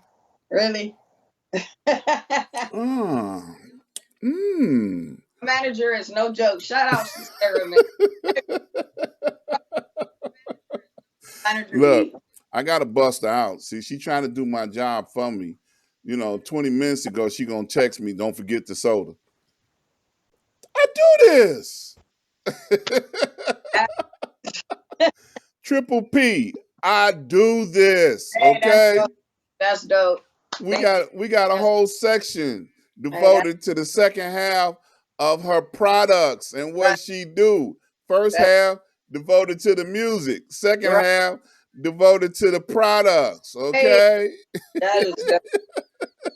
Speaker 2: Really?
Speaker 1: Ah, mmm.
Speaker 2: Manager is no joke. Shout out to Sarah, man. Manager
Speaker 1: Look,
Speaker 2: be
Speaker 1: I got to bust her out. See, she trying to do my job for me. 20 minutes ago, she gonna text me, don't forget the soda. I do this. Triple P, I do this.
Speaker 2: hey, that's
Speaker 1: Okay.
Speaker 2: dope. That's dope.
Speaker 1: we
Speaker 2: Thank you.
Speaker 1: got we got a
Speaker 2: That's,
Speaker 1: whole section
Speaker 2: hey, that's
Speaker 1: devoted to the second half of her products and
Speaker 2: right.
Speaker 1: what she do. First
Speaker 2: That's
Speaker 1: half devoted to the music. Second
Speaker 2: right.
Speaker 1: half devoted to the products.
Speaker 2: Hey,
Speaker 1: Okay.
Speaker 2: that is dope.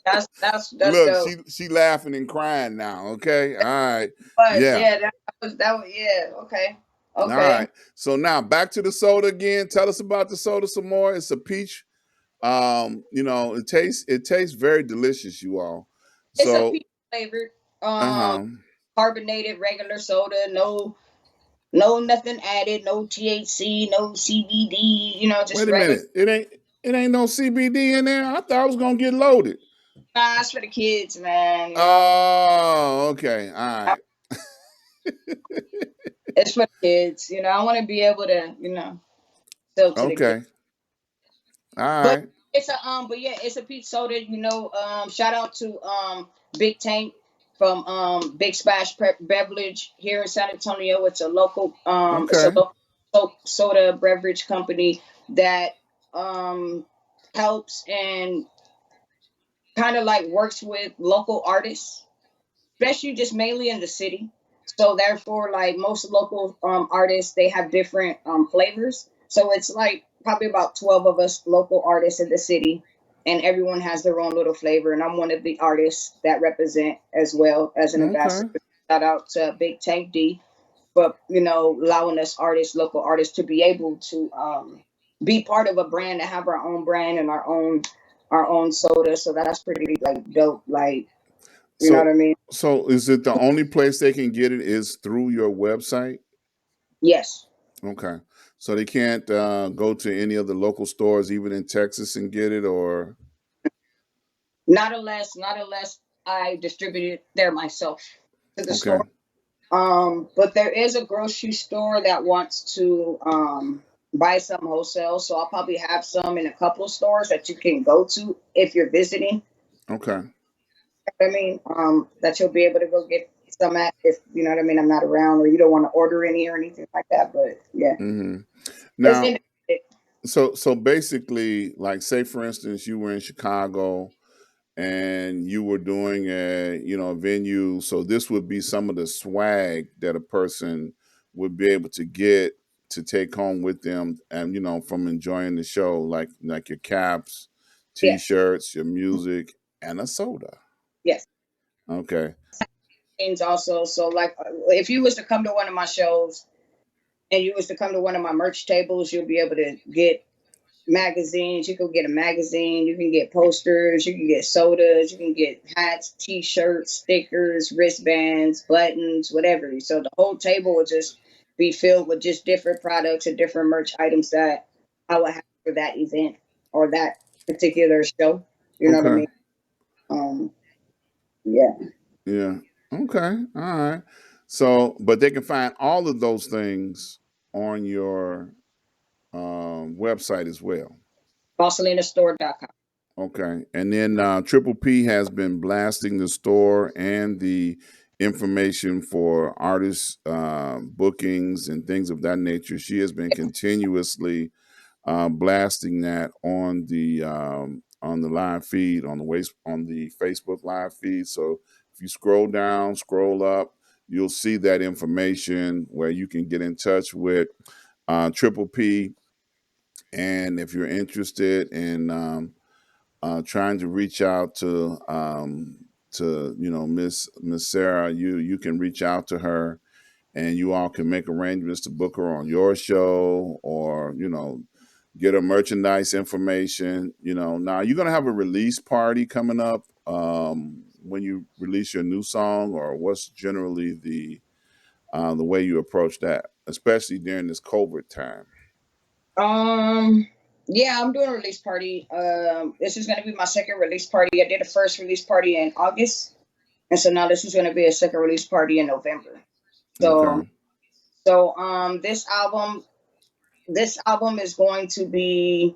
Speaker 2: That's
Speaker 1: Look,
Speaker 2: dope.
Speaker 1: she laughing and crying now. Okay. All right.
Speaker 2: But
Speaker 1: Yeah.
Speaker 2: yeah, that was yeah. Okay.
Speaker 1: All
Speaker 2: Okay.
Speaker 1: right. So now back to the soda again. Tell us about the soda some more. It's a peach. It tastes very delicious, you all.
Speaker 2: It's a
Speaker 1: So
Speaker 2: peach flavored,
Speaker 1: uh-huh.
Speaker 2: carbonated regular soda. No, nothing added. No THC. No CBD. Just
Speaker 1: Wait a
Speaker 2: regular.
Speaker 1: minute. It ain't no CBD in there. I thought I was gonna get loaded.
Speaker 2: Nah, it's for the kids, man.
Speaker 1: Oh, okay. All right.
Speaker 2: It's for the kids. I want to be able to, sell to the kids.
Speaker 1: Okay. All
Speaker 2: But
Speaker 1: right.
Speaker 2: but yeah, it's a peach soda. Shout out to Big Tank from Big Splash Beverage here in San Antonio. It's a
Speaker 1: Okay.
Speaker 2: local soda beverage company that um helps and kind of like works with local artists, especially just mainly in the city. So therefore, like most local artists, they have different flavors. So it's like probably about 12 of us local artists in the city, and everyone has their own little flavor. And I'm one of the artists that represent as well as an
Speaker 1: Okay.
Speaker 2: ambassador. Shout out to Big Tank D for allowing us artists, local artists, to be able to be part of a brand, to have our own brand and our own soda. So that's pretty like dope. Like, you know what
Speaker 1: So
Speaker 2: I mean?
Speaker 1: so is it the only place they can get it is through your website?
Speaker 2: Yes.
Speaker 1: Okay. So they can't go to any of the local stores, even in Texas, and get it, or
Speaker 2: Not unless I distribute it there myself to the
Speaker 1: okay.
Speaker 2: store. But there is a grocery store that wants to buy some wholesale, so I'll probably have some in a couple of stores that you can go to if you're visiting.
Speaker 1: Okay.
Speaker 2: I mean, that you'll be able to go get some at if you know what I mean. I'm not around, or you don't want to order any or anything like that. But yeah,
Speaker 1: hmm
Speaker 2: it's
Speaker 1: Now,
Speaker 2: independent.
Speaker 1: so basically, like, say for instance, you were in Chicago and you were doing a venue. So this would be some of the swag that a person would be able to get to take home with them, and from enjoying the show, like your caps,
Speaker 2: Yes,
Speaker 1: t-shirts, your music, and a soda.
Speaker 2: yes.
Speaker 1: Okay.
Speaker 2: Things also. So like, if you was to come to one of my shows and you was to come to one of my merch tables, you'll be able to get magazines. You can get a magazine. You can get posters. You can get sodas. You can get hats, T-shirts, stickers, wristbands, buttons, whatever. So the whole table will just be filled with just different products and different merch items that I would have for that event or that particular show. You know what I
Speaker 1: Okay.
Speaker 2: mean? Um, yeah.
Speaker 1: Yeah. Okay. All right. So, but they can find all of those things on your website as well.
Speaker 2: BossalenaStore.com.
Speaker 1: Okay. And then Triple P has been blasting the store and the information for artist bookings and things of that nature. She has been continuously blasting that on the live feed on the Facebook live feed. So if you scroll down, scroll up, you'll see that information where you can get in touch with Triple P. And if you're interested in trying to reach out to Miss Sarah, you can reach out to her, and you all can make arrangements to book her on your show, or get her merchandise information. Now you're gonna have a release party coming up when you release your new song, or what's generally the way you approach that, especially during this COVID time.
Speaker 2: Um, yeah, I'm doing a release party. This is gonna be my second release party. I did a first release party in August, and so now this is gonna be a second release party in November. So,
Speaker 1: Okay.
Speaker 2: this album is going to be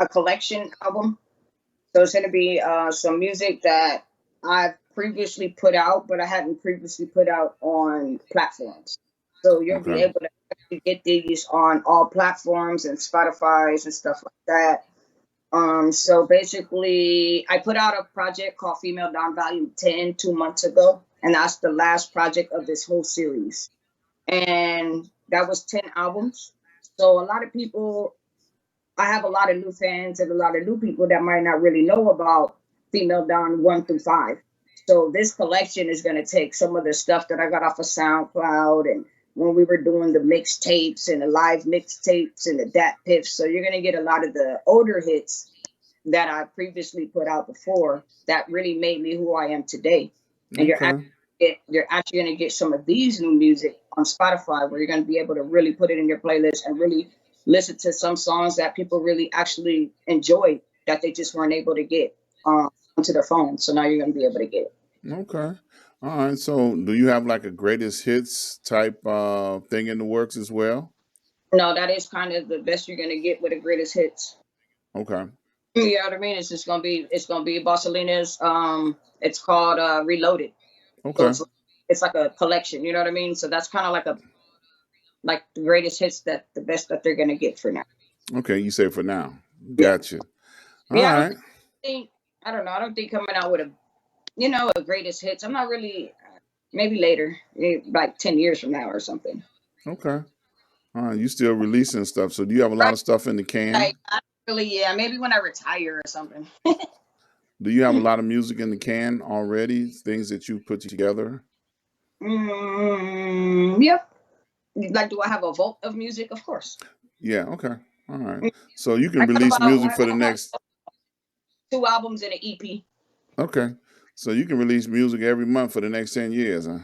Speaker 2: a collection album. So it's going to be some music that I've previously put out, but I hadn't previously put out on platforms. So you'll be
Speaker 1: Okay.
Speaker 2: able to actually get these on all platforms and Spotify's and stuff like that. So basically, I put out a project called Female Down Volume 10 2 months ago, and that's the last project of this whole series. And that was 10 albums. So a lot of people, I have a lot of new fans and a lot of new people that might not really know about Female Dawn 1 through 5. So this collection is going to take some of the stuff that I got off of SoundCloud and when we were doing the mixtapes and the live mixtapes and the DAT piffs. So you're going to get a lot of the older hits that I previously put out before that really made me who I am today. And
Speaker 1: Okay.
Speaker 2: you're actually going to get some of these new music on Spotify where you're going to be able to really put it in your playlist and really listen to some songs that people really actually enjoy that they just weren't able to get onto their phone. So now you're going to be able to get it.
Speaker 1: Okay. All right. So, do you have like a greatest hits type thing in the works as well?
Speaker 2: No, that is kind of the best you're going to get with the greatest hits.
Speaker 1: Okay.
Speaker 2: You know what I mean? It's gonna be Bossalena's. It's called Reloaded. So
Speaker 1: Okay.
Speaker 2: it's like a collection. You know what I mean? So that's kind of like the greatest hits, that the best that they're gonna get for now.
Speaker 1: Okay. You say for now.
Speaker 2: Yeah,
Speaker 1: Gotcha. All
Speaker 2: yeah.
Speaker 1: right.
Speaker 2: Think I don't know. I don't think coming out with a greatest hits. I'm not really. Maybe later, like 10 years from now or something.
Speaker 1: Okay. All right. You still releasing stuff. So, do you have a lot
Speaker 2: Right?
Speaker 1: of stuff in the can?
Speaker 2: Like I don't really. Yeah, maybe when I retire or something.
Speaker 1: Do you have a lot of music in the can already? Things that you put together?
Speaker 2: Yep. Like, do I have a vault of music? Of course.
Speaker 1: Yeah. Okay. All right. So, you
Speaker 2: I
Speaker 1: can
Speaker 2: got
Speaker 1: release
Speaker 2: about
Speaker 1: music for the
Speaker 2: I got
Speaker 1: next.
Speaker 2: 2 albums and an EP.
Speaker 1: Okay. So, you can release music every month for the next 10 years, huh?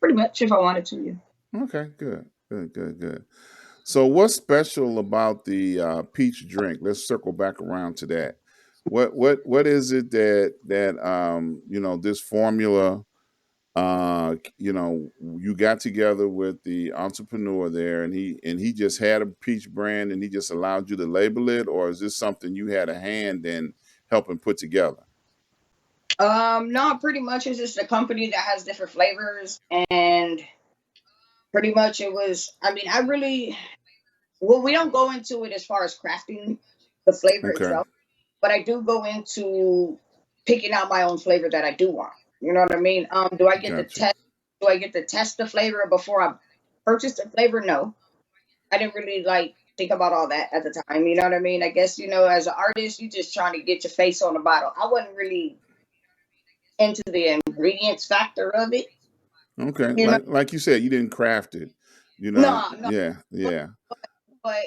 Speaker 2: Pretty much if I wanted to. Yeah.
Speaker 1: Okay. Good. Good. Good. Good. So, what's special about the peach drink? Let's circle back around to that. What is it that this formula you got together with the entrepreneur there, and he just had a peach brand, and he just allowed you to label it, or is this something you had a hand in helping put together?
Speaker 2: No, pretty much it's just a company that has different flavors, and pretty much it was. I mean, I really well, we don't go into it as far as crafting the flavor
Speaker 1: Okay,
Speaker 2: itself, but I do go into picking out my own flavor that I do want. You know what I mean? Do I get to
Speaker 1: gotcha.
Speaker 2: test? Do I get to test the flavor before I purchase the flavor? No, I didn't really like think about all that at the time. You know what I mean? I guess as an artist, you just trying to get your face on the bottle. I wasn't really into the ingredients factor of it.
Speaker 1: Okay,
Speaker 2: You know,
Speaker 1: like you said, you didn't craft it.
Speaker 2: no, no,
Speaker 1: Yeah,
Speaker 2: but
Speaker 1: yeah.
Speaker 2: but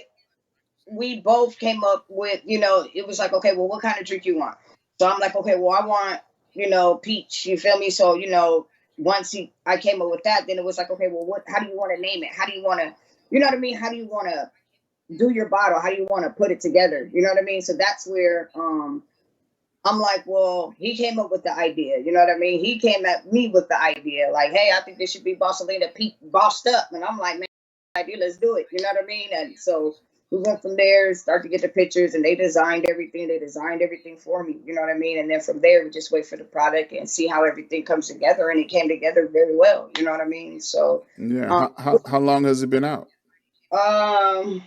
Speaker 2: we both came up with, it was like, okay, well, what kind of drink you want? So I'm like, okay, well, I want, peach. You feel me? So, once I came up with that, then it was like, okay, well, how do you want to name it? How do you want to, you know what I mean? How do you want to do your bottle? How do you want to put it together? You know what I mean? So that's where, I'm like, well, he came up with the idea. You know what I mean? He came at me with the idea, like, hey, I think this should be Bossalena Pete bossed up. And I'm like, man, idea, let's do it. You know what I mean? And so we went from there, start to get the pictures, and they designed everything. They designed everything for me. You know what I mean? And then from there, we just wait for the product and see how everything comes together. And it came together very well. You know what I mean? So,
Speaker 1: Yeah.
Speaker 2: um,
Speaker 1: How long has it been out?
Speaker 2: um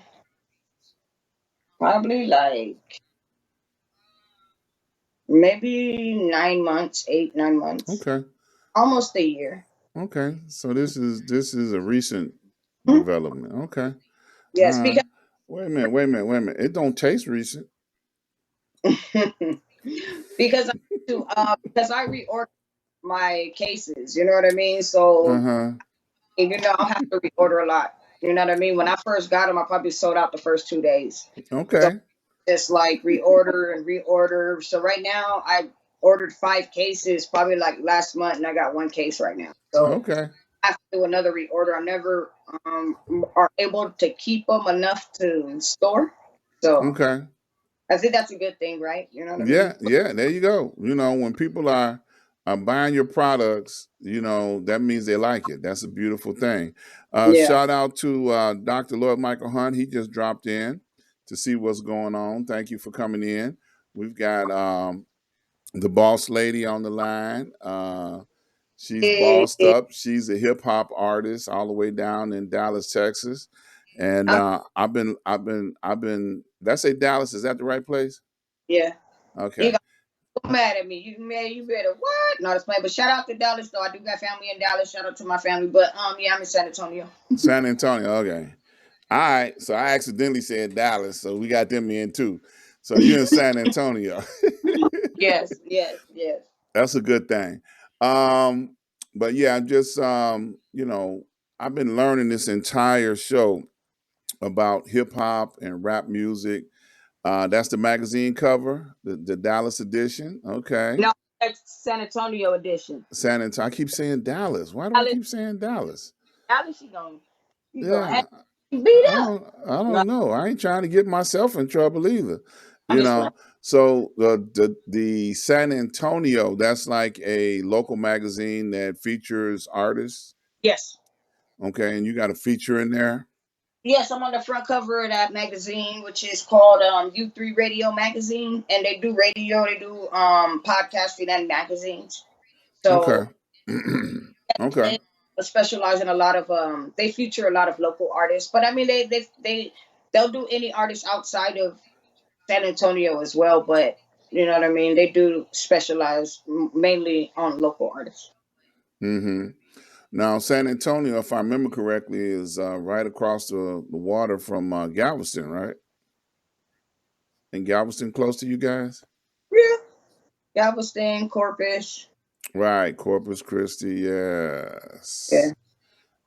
Speaker 2: probably like maybe 9 months, 8, 9 months,
Speaker 1: Okay.
Speaker 2: almost a year.
Speaker 1: Okay. So this is a recent
Speaker 2: Mhm.
Speaker 1: development. Okay. All
Speaker 2: Yes,
Speaker 1: right. Wait a minute. It don't taste recent.
Speaker 2: because because I reorder my cases. You know what I mean? So
Speaker 1: Uh-huh.
Speaker 2: I have to reorder a lot. You know what I mean? When I first got them, I probably sold out the first 2 days. So
Speaker 1: Okay.
Speaker 2: it's like reorder and reorder. So right now, I ordered 5 cases probably like last month, and I got 1 case right now. So
Speaker 1: Okay.
Speaker 2: I have to do another reorder. I never are able to keep them enough to store. So
Speaker 1: Okay.
Speaker 2: I think that's a good thing, right? You know what I
Speaker 1: Yeah,
Speaker 2: mean?
Speaker 1: yeah, there you go. When people are buying your products, that means they like it. That's a beautiful thing.
Speaker 2: Yeah.
Speaker 1: Shout out to Dr. Lloyd Michael Hunt. He just dropped in to see what's going on. Thank you for coming in. We've got the boss lady on the line. She's
Speaker 2: Eh,
Speaker 1: bossed up. She's a hip hop artist all the way down in Dallas, Texas. And
Speaker 2: I'm,
Speaker 1: I've been. Did I say Dallas? Is that the right place?
Speaker 2: yeah. You
Speaker 1: Okay.
Speaker 2: got so mad at me. You mad? You better what? No, that's playing. But shout out to Dallas, though. I do got family in Dallas. Shout out to my family. But yeah, I'm in San Antonio.
Speaker 1: San Antonio. Okay. All right. So I accidentally said Dallas. So we got them in too. So you're in San Antonio.
Speaker 2: Yes, yes, yes.
Speaker 1: That's a good thing. Um, but yeah, just I've been learning this entire show about hip hop and rap music. That's the magazine cover, the Dallas edition. Okay.
Speaker 2: No, that's San Antonio edition.
Speaker 1: San Antonio. I keep saying Dallas. Why do I
Speaker 2: Dallas,
Speaker 1: keep saying Dallas?
Speaker 2: Dallas, you gonna have
Speaker 1: Yeah.
Speaker 2: you beat
Speaker 1: I
Speaker 2: up.
Speaker 1: don't I
Speaker 2: No,
Speaker 1: don't know. I ain't trying to get myself in trouble either.
Speaker 2: I'm
Speaker 1: You
Speaker 2: just playing.
Speaker 1: know. So the San Antonio, that's like a local magazine that features artists.
Speaker 2: Yes.
Speaker 1: Okay, and you got a feature in there.
Speaker 2: Yes, I'm on the front cover of that magazine, which is called U3 Radio Magazine, and they do radio, they do podcasting and magazines.
Speaker 1: Okay.
Speaker 2: So
Speaker 1: Okay.
Speaker 2: they specialize in a lot of they feature a lot of local artists, but I mean they'll do any artist outside of San Antonio as well, but you know what I mean, they do specialize mainly on local artists.
Speaker 1: hmm Now San Antonio, if I remember correctly, is right across the water from Galveston, right? And Galveston close to you guys?
Speaker 2: Yeah, Galveston, Corpus.
Speaker 1: Right, Corpus Christi,
Speaker 2: Yeah,
Speaker 1: yes.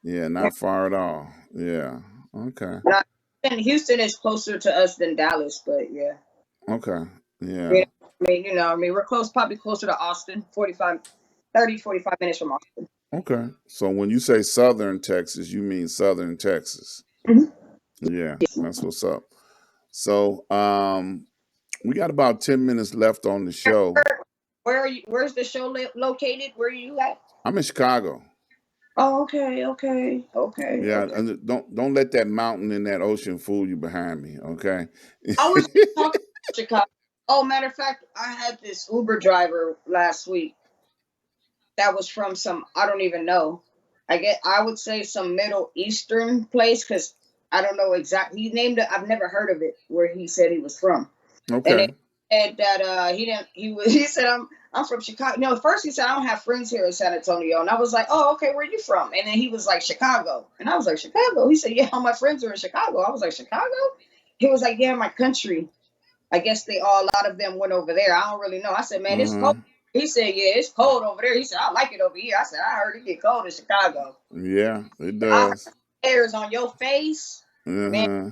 Speaker 1: Yeah,
Speaker 2: yeah.
Speaker 1: not far at all. Yeah. Okay.
Speaker 2: Not, and Houston is closer to us than Dallas, but yeah.
Speaker 1: Okay. Yeah.
Speaker 2: You I mean, we're close, probably closer to Austin, 45 minutes from Austin.
Speaker 1: Okay. So when you say southern Texas, you mean southern Texas.
Speaker 2: Mhm.
Speaker 1: Yeah, that's what's up. So we got about 10 minutes left on the show.
Speaker 2: Where are you? Where's the show located? Where are you at?
Speaker 1: I'm in Chicago.
Speaker 2: Oh, okay, okay, okay,
Speaker 1: Yeah,
Speaker 2: okay.
Speaker 1: and don't let that mountain and that ocean fool you behind me, okay?
Speaker 2: I was talking about Chicago. Oh, matter of fact, I had this Uber driver last week that was from some, I don't even know. I would say some Middle Eastern place because I don't know exactly. He named it. I've never heard of it where he said he was from. And
Speaker 1: Okay.
Speaker 2: it said that he didn't. He said I'm from Chicago. No, at first he said I don't have friends here in San Antonio, and I was like, oh, okay, where are you from? And then he was like Chicago, and I was like Chicago. He said, yeah, all my friends are in Chicago. I was like Chicago. He was like, yeah, my country. I guess a lot of them went over there. I don't really know. I said, man, it's
Speaker 1: Uh-huh.
Speaker 2: cold. He said, yeah, it's cold over there. He said, I like it over here. I said, I heard it get cold in Chicago.
Speaker 1: Yeah, it
Speaker 2: I heard
Speaker 1: does.
Speaker 2: hairs on your face, man.
Speaker 1: Uh-huh.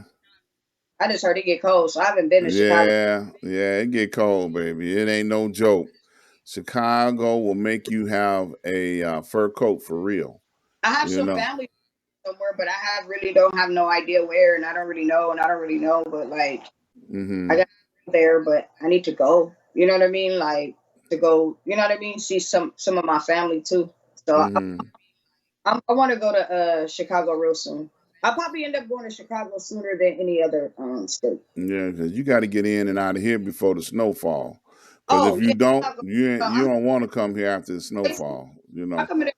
Speaker 2: I just heard it get cold, so I haven't been to Chicago.
Speaker 1: Yeah, it get cold, baby. It ain't no joke. Chicago will make you have a fur coat for real.
Speaker 2: I have
Speaker 1: You
Speaker 2: some
Speaker 1: know.
Speaker 2: family somewhere, but I have really don't have no idea where, and I don't really know, and I don't really know. But like, I
Speaker 1: Mm-hmm.
Speaker 2: got there, but I need to go. You know what I mean? Like to go. You know what I mean? See some of my family too. So
Speaker 1: Mm-hmm.
Speaker 2: I want to go to Chicago real soon. I'll probably end up going to Chicago sooner than any other state.
Speaker 1: Yeah, because you got to get in and out of here before the snowfall. Because if
Speaker 2: Oh
Speaker 1: you
Speaker 2: yeah,
Speaker 1: don't,
Speaker 2: Chicago.
Speaker 1: you
Speaker 2: I'm
Speaker 1: don't want to come here after the snowfall. You
Speaker 2: I
Speaker 1: know.
Speaker 2: come in.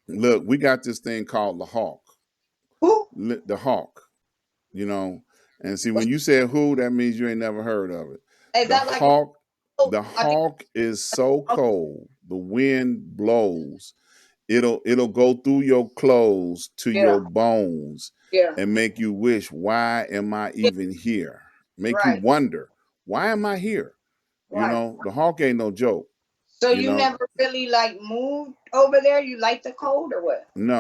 Speaker 1: Look, we got this thing called the hawk.
Speaker 2: Who?
Speaker 1: The hawk. You know. And see, when
Speaker 2: What's,
Speaker 1: you said who, that means you ain't never heard of it.
Speaker 2: is
Speaker 1: The
Speaker 2: that like?
Speaker 1: hawk.
Speaker 2: Oh,
Speaker 1: The
Speaker 2: I think.
Speaker 1: hawk is so cold. The wind blows. It'll go through your clothes to
Speaker 2: Yeah,
Speaker 1: your bones
Speaker 2: yeah,
Speaker 1: and make you wish, why am I
Speaker 2: yeah.
Speaker 1: even here? Make you
Speaker 2: Right,
Speaker 1: wonder, why am I here? You
Speaker 2: right.
Speaker 1: know, the hawk ain't no joke.
Speaker 2: So
Speaker 1: You
Speaker 2: you
Speaker 1: know,
Speaker 2: never really like moved over there? You like the cold or what?
Speaker 1: no.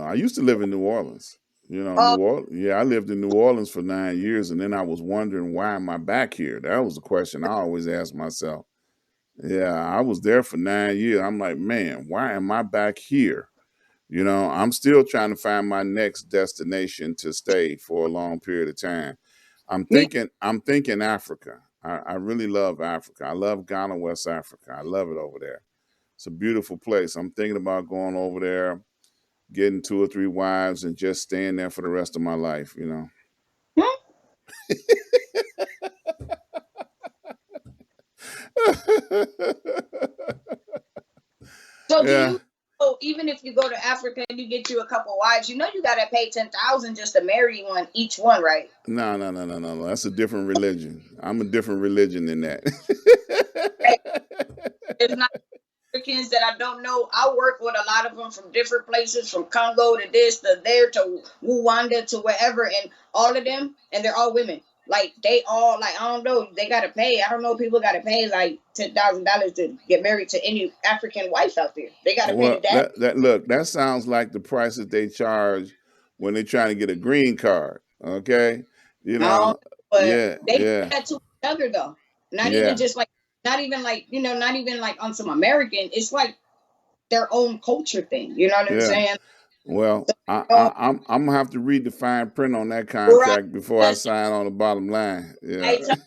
Speaker 1: I used to live in New Orleans. You know,
Speaker 2: Oh,
Speaker 1: New Orleans. Yeah, I lived in New Orleans for 9 years, and then I was wondering, why am I back here? That was the question I always asked myself. Yeah, I was there for 9 years. I'm like, man, why am I back here? You know, I'm still trying to find my next destination to stay for a long period of time.
Speaker 2: me.
Speaker 1: I'm thinking Africa. I really love Africa. I love Ghana, West Africa. I love it over there. It's a beautiful place. I'm thinking about going over there, getting 2 or 3 wives, and just staying there for the rest of my life, you know.
Speaker 2: Hmm? So do
Speaker 1: Yeah.
Speaker 2: you? So even if you go to Africa and you get you a couple wives, you know you gotta pay 10,000 just to marry one each one, right?
Speaker 1: No. That's a different religion. I'm a different religion than that.
Speaker 2: Hey, it's not Africans that I don't know. I work with a lot of them from different places, from Congo to this to there to Rwanda to wherever, and all of them, and they're all women. Like they all like I don't know, they gotta pay. I don't know, people gotta pay like $10,000 to get married to any African wife out there. They gotta pay the
Speaker 1: Well,
Speaker 2: dad.
Speaker 1: that look, that sounds like the prices they charge when they're trying to get a green card. Okay, you
Speaker 2: No,
Speaker 1: know,
Speaker 2: but they do
Speaker 1: yeah,
Speaker 2: that to each other though. Not even
Speaker 1: yeah,
Speaker 2: just like, not even like not even like on some American. It's like their own culture thing. You know what I'm
Speaker 1: yeah.
Speaker 2: saying?
Speaker 1: Well,
Speaker 2: Oh,
Speaker 1: I'm gonna have to read the fine print on that
Speaker 2: right.
Speaker 1: contract before I
Speaker 2: Because
Speaker 1: sign on the bottom line. Yeah.
Speaker 2: I tell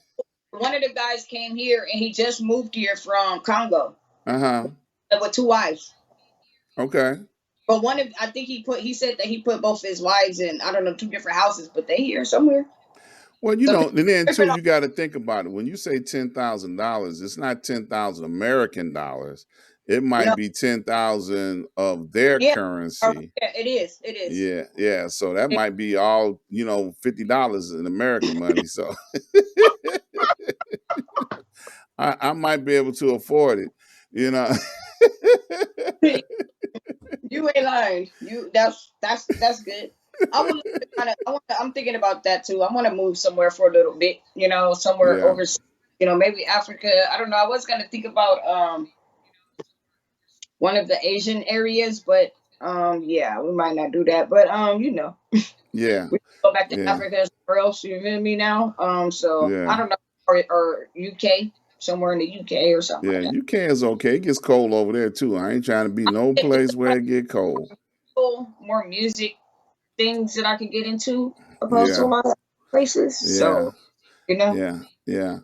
Speaker 2: one of the guys came here and he just moved here from Congo
Speaker 1: Uh-huh.
Speaker 2: with two wives.
Speaker 1: Okay.
Speaker 2: But one of I think he said that he put both his wives in I don't know two different houses, but they here somewhere.
Speaker 1: Well, you
Speaker 2: So
Speaker 1: know, and then too,
Speaker 2: different.
Speaker 1: you got to think about it. When you say $10,000, it's not 10,000 American dollars. It
Speaker 2: No,
Speaker 1: might be 10,000 of their
Speaker 2: yeah,
Speaker 1: currency.
Speaker 2: yeah, it is. It is.
Speaker 1: Yeah. So that might be all, $50 in American money. So I might be able to afford it, you know.
Speaker 2: You ain't lying. You that's good. I would love to kind of. I'm thinking about that too. I want to move somewhere for a little bit. Somewhere
Speaker 1: Yeah.
Speaker 2: overseas. Maybe Africa. I don't know. I was gonna think about one of the Asian areas, but yeah, we might not do that. But
Speaker 1: Yeah.
Speaker 2: we can go back to
Speaker 1: Yeah.
Speaker 2: Africa somewhere else. You feel me now? So I
Speaker 1: Yeah.
Speaker 2: don't know, or UK, somewhere in the UK or something
Speaker 1: Yeah.
Speaker 2: like that.
Speaker 1: UK is okay. It gets cold over there too. I ain't trying to be no
Speaker 2: It's
Speaker 1: place where it get cold.
Speaker 2: more music things that I could get into opposed to a
Speaker 1: Yeah.
Speaker 2: lot of places.
Speaker 1: Yeah.
Speaker 2: So, you know,
Speaker 1: Yeah.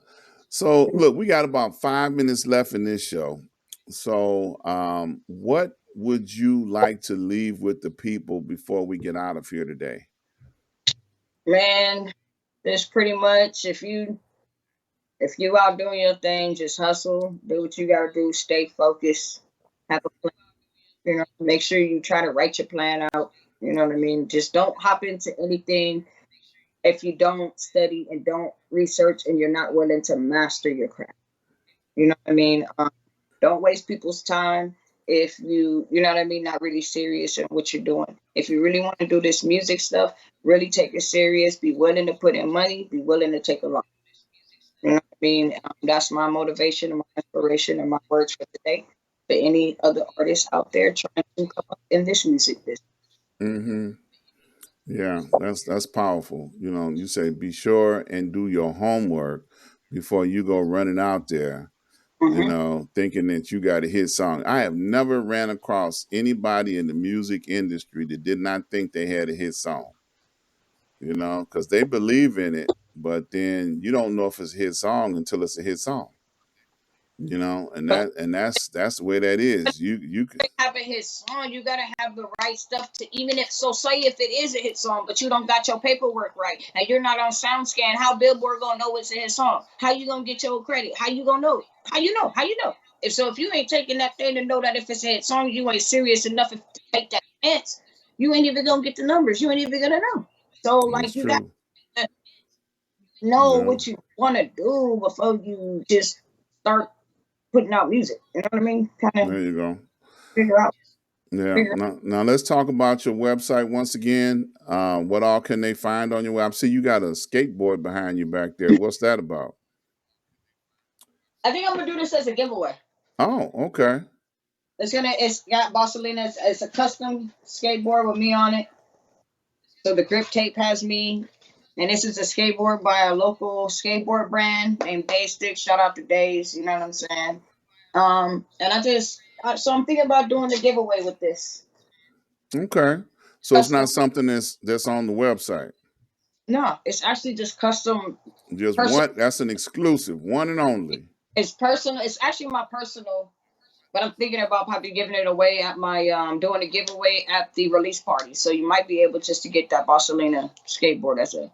Speaker 1: So look, we got about 5 minutes left in this show. So what would you like to leave with the people before we get out of here today?
Speaker 2: man, that's pretty much if you out doing your thing, just hustle, do what you gotta do, stay focused, have a plan, make sure you try to write your plan out. You know what I mean? Just don't hop into anything if you don't study and don't research and you're not willing to master your craft. You know what I mean? Don't waste people's time if you know what I mean, not really serious in what you're doing. If you really want to do this music stuff, really take it serious, be willing to put in money, be willing to take a loss. You know what I mean? That's my motivation and my inspiration and my words for today. For any other artists out there trying to come up in this music business.
Speaker 1: Mm-hmm. Yeah, that's powerful. You know, you say be sure and do your homework before you go running out there, you
Speaker 2: Hmm.
Speaker 1: know, thinking that you got a hit song. I have never ran across anybody in the music industry that did not think they had a hit song, you know, because they believe in it, but then you don't know if it's a hit song until it's a hit song, you know, and that's the way that is. You can,
Speaker 2: Have a hit song, you gotta have the right stuff to even if so say if it is a hit song, but you don't got your paperwork right and you're not on SoundScan, how Billboard gonna know it's a hit song? How you gonna get your credit? How you gonna know? How you know? How you know? If so, if you ain't taking that thing to know that if it's a hit song, you ain't serious enough to take that chance. You ain't even gonna get the numbers. You ain't even gonna know. So
Speaker 1: that's
Speaker 2: like you got
Speaker 1: true.
Speaker 2: to know
Speaker 1: Yeah,
Speaker 2: what you want to do before you just start putting out music. You know what I mean? Kind of
Speaker 1: there you go.
Speaker 2: figure out.
Speaker 1: Yeah.
Speaker 2: Figure.
Speaker 1: Now let's talk about your website once again. What all can they find on your web? I see you got a skateboard behind you back there. What's that about?
Speaker 2: I think I'm gonna do this as a giveaway.
Speaker 1: Oh, okay.
Speaker 2: It's got Bossalena. It's a custom skateboard with me on it. So the grip tape has me, and this is a skateboard by a local skateboard brand named Day Stick. Shout out to Days. You know what I'm saying? And so I'm thinking about doing the giveaway with this
Speaker 1: Okay. So it's
Speaker 2: custom.
Speaker 1: not something that's on the website.
Speaker 2: No, it's actually just custom.
Speaker 1: Just
Speaker 2: Person.
Speaker 1: one. That's an exclusive, one and only.
Speaker 2: It's personal. It's actually my personal. But I'm thinking about probably giving it away at my doing a giveaway at the release party. So you might be able just to get that Bossalena skateboard as
Speaker 1: Okay.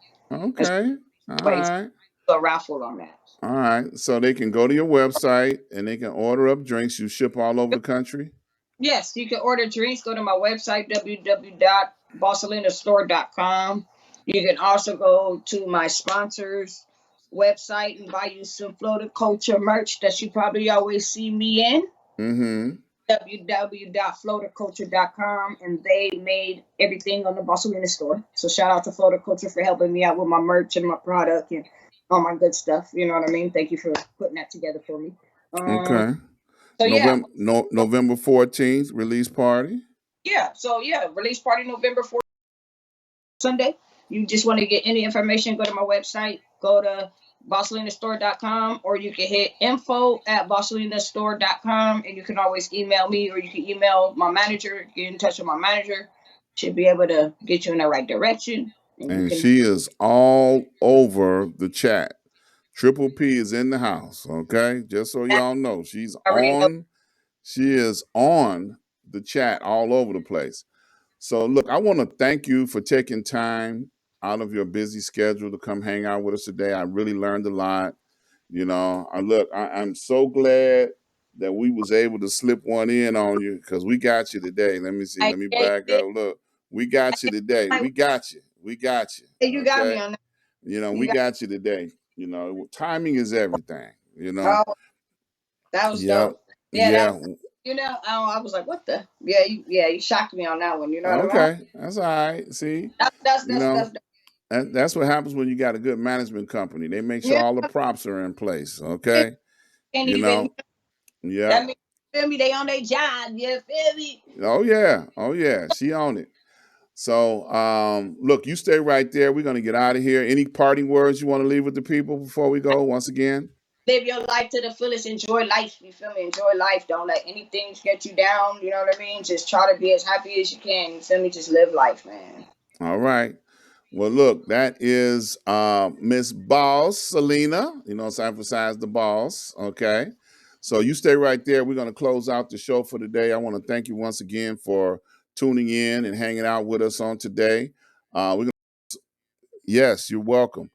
Speaker 1: All
Speaker 2: a way
Speaker 1: right.
Speaker 2: a raffle on that.
Speaker 1: All right. So they can go to your website and they can order up drinks. You ship all over the country.
Speaker 2: Yes, you can order drinks. Go to my website www.bossalenastore.com. You can also go to my sponsors website and buy you some Florida Culture merch that you probably always see me in.
Speaker 1: Mm-hmm.
Speaker 2: www.floridaculture.com, and they made everything on the Bossalena store. So shout out to Florida Culture for helping me out with my merch and my product and all my good stuff. You know what I mean? Thank you for putting that together for me. Um,
Speaker 1: Okay.
Speaker 2: so yeah,
Speaker 1: November 14th release party.
Speaker 2: release party November 4th, Sunday. You just want to get any information, go to my website, go to bossalenastore.com, or you can hit info@bossalenastore.com, and you can always email me, or you can email my manager, get in touch with my manager. Should be able to get you in the right direction, and you
Speaker 1: And
Speaker 2: can.
Speaker 1: she is all over the chat. Triple P is in the house. Okay. Just so
Speaker 2: I
Speaker 1: y'all know, she's
Speaker 2: already know.
Speaker 1: on. She is on the chat all over the place. So, look, I want to thank you for taking time out of your busy schedule to come hang out with us today. I really learned a lot. You know, I'm so glad that we was able to slip one in on you because we got you today. Let me see.
Speaker 2: I
Speaker 1: Let me
Speaker 2: get
Speaker 1: back
Speaker 2: it.
Speaker 1: up. Look, we got you today.
Speaker 2: Like,
Speaker 1: We got you. We got you.
Speaker 2: you got me
Speaker 1: Okay.
Speaker 2: on that.
Speaker 1: You know,
Speaker 2: You
Speaker 1: we
Speaker 2: got.
Speaker 1: got you today. You know, timing is everything. You know.
Speaker 2: Oh, that was
Speaker 1: Yep.
Speaker 2: dope. Yeah,
Speaker 1: Yeah.
Speaker 2: I was like, what the? Yeah, you shocked me on that one. You know what I mean?
Speaker 1: Okay. That's all right. See, you
Speaker 2: That's
Speaker 1: know, that's what happens when you got a good management company. They make sure
Speaker 2: yeah.
Speaker 1: all the props are in place. Okay.
Speaker 2: Can't
Speaker 1: You
Speaker 2: even.
Speaker 1: know. Yep.
Speaker 2: That means feel me. They on their job. You feel me?
Speaker 1: Oh yeah. Oh yeah. She on it. So look, you stay right there. We're gonna get out of here. Any parting words you want to leave with the people before we go once again?
Speaker 2: Live your life to the fullest. Enjoy life. You feel me? Enjoy life. Don't let anything get you down. You know what I mean? Just try to be as happy as you can. You feel me? Just live life, man.
Speaker 1: All right. Well, look, that is Miss Boss Selena. You know, it's emphasize the boss. Okay. So you stay right there. We're going to close out the show for today. I want to thank you once again for tuning in and hanging out with us on today. We're Yes, you're welcome.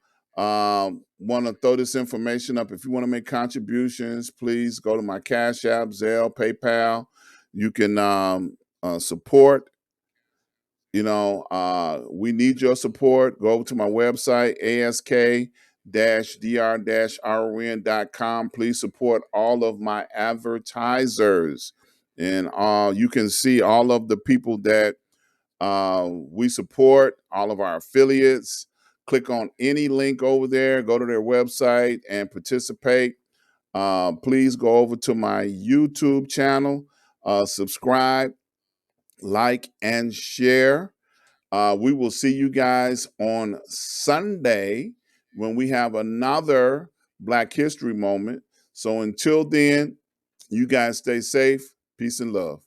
Speaker 1: Want to throw this information up. If you want to make contributions, please go to my Cash App, Zelle, PayPal. You can support. You know, we need your support. Go over to my website, ask-dr-ron.com. Please support all of my advertisers. And you can see all of the people that we support, all of our affiliates. Click on any link over there, go to their website and participate. Please go over to my YouTube channel, subscribe, like, and share. We will see you guys on Sunday when we have another Black History moment. So until then, you guys stay safe. Peace and love.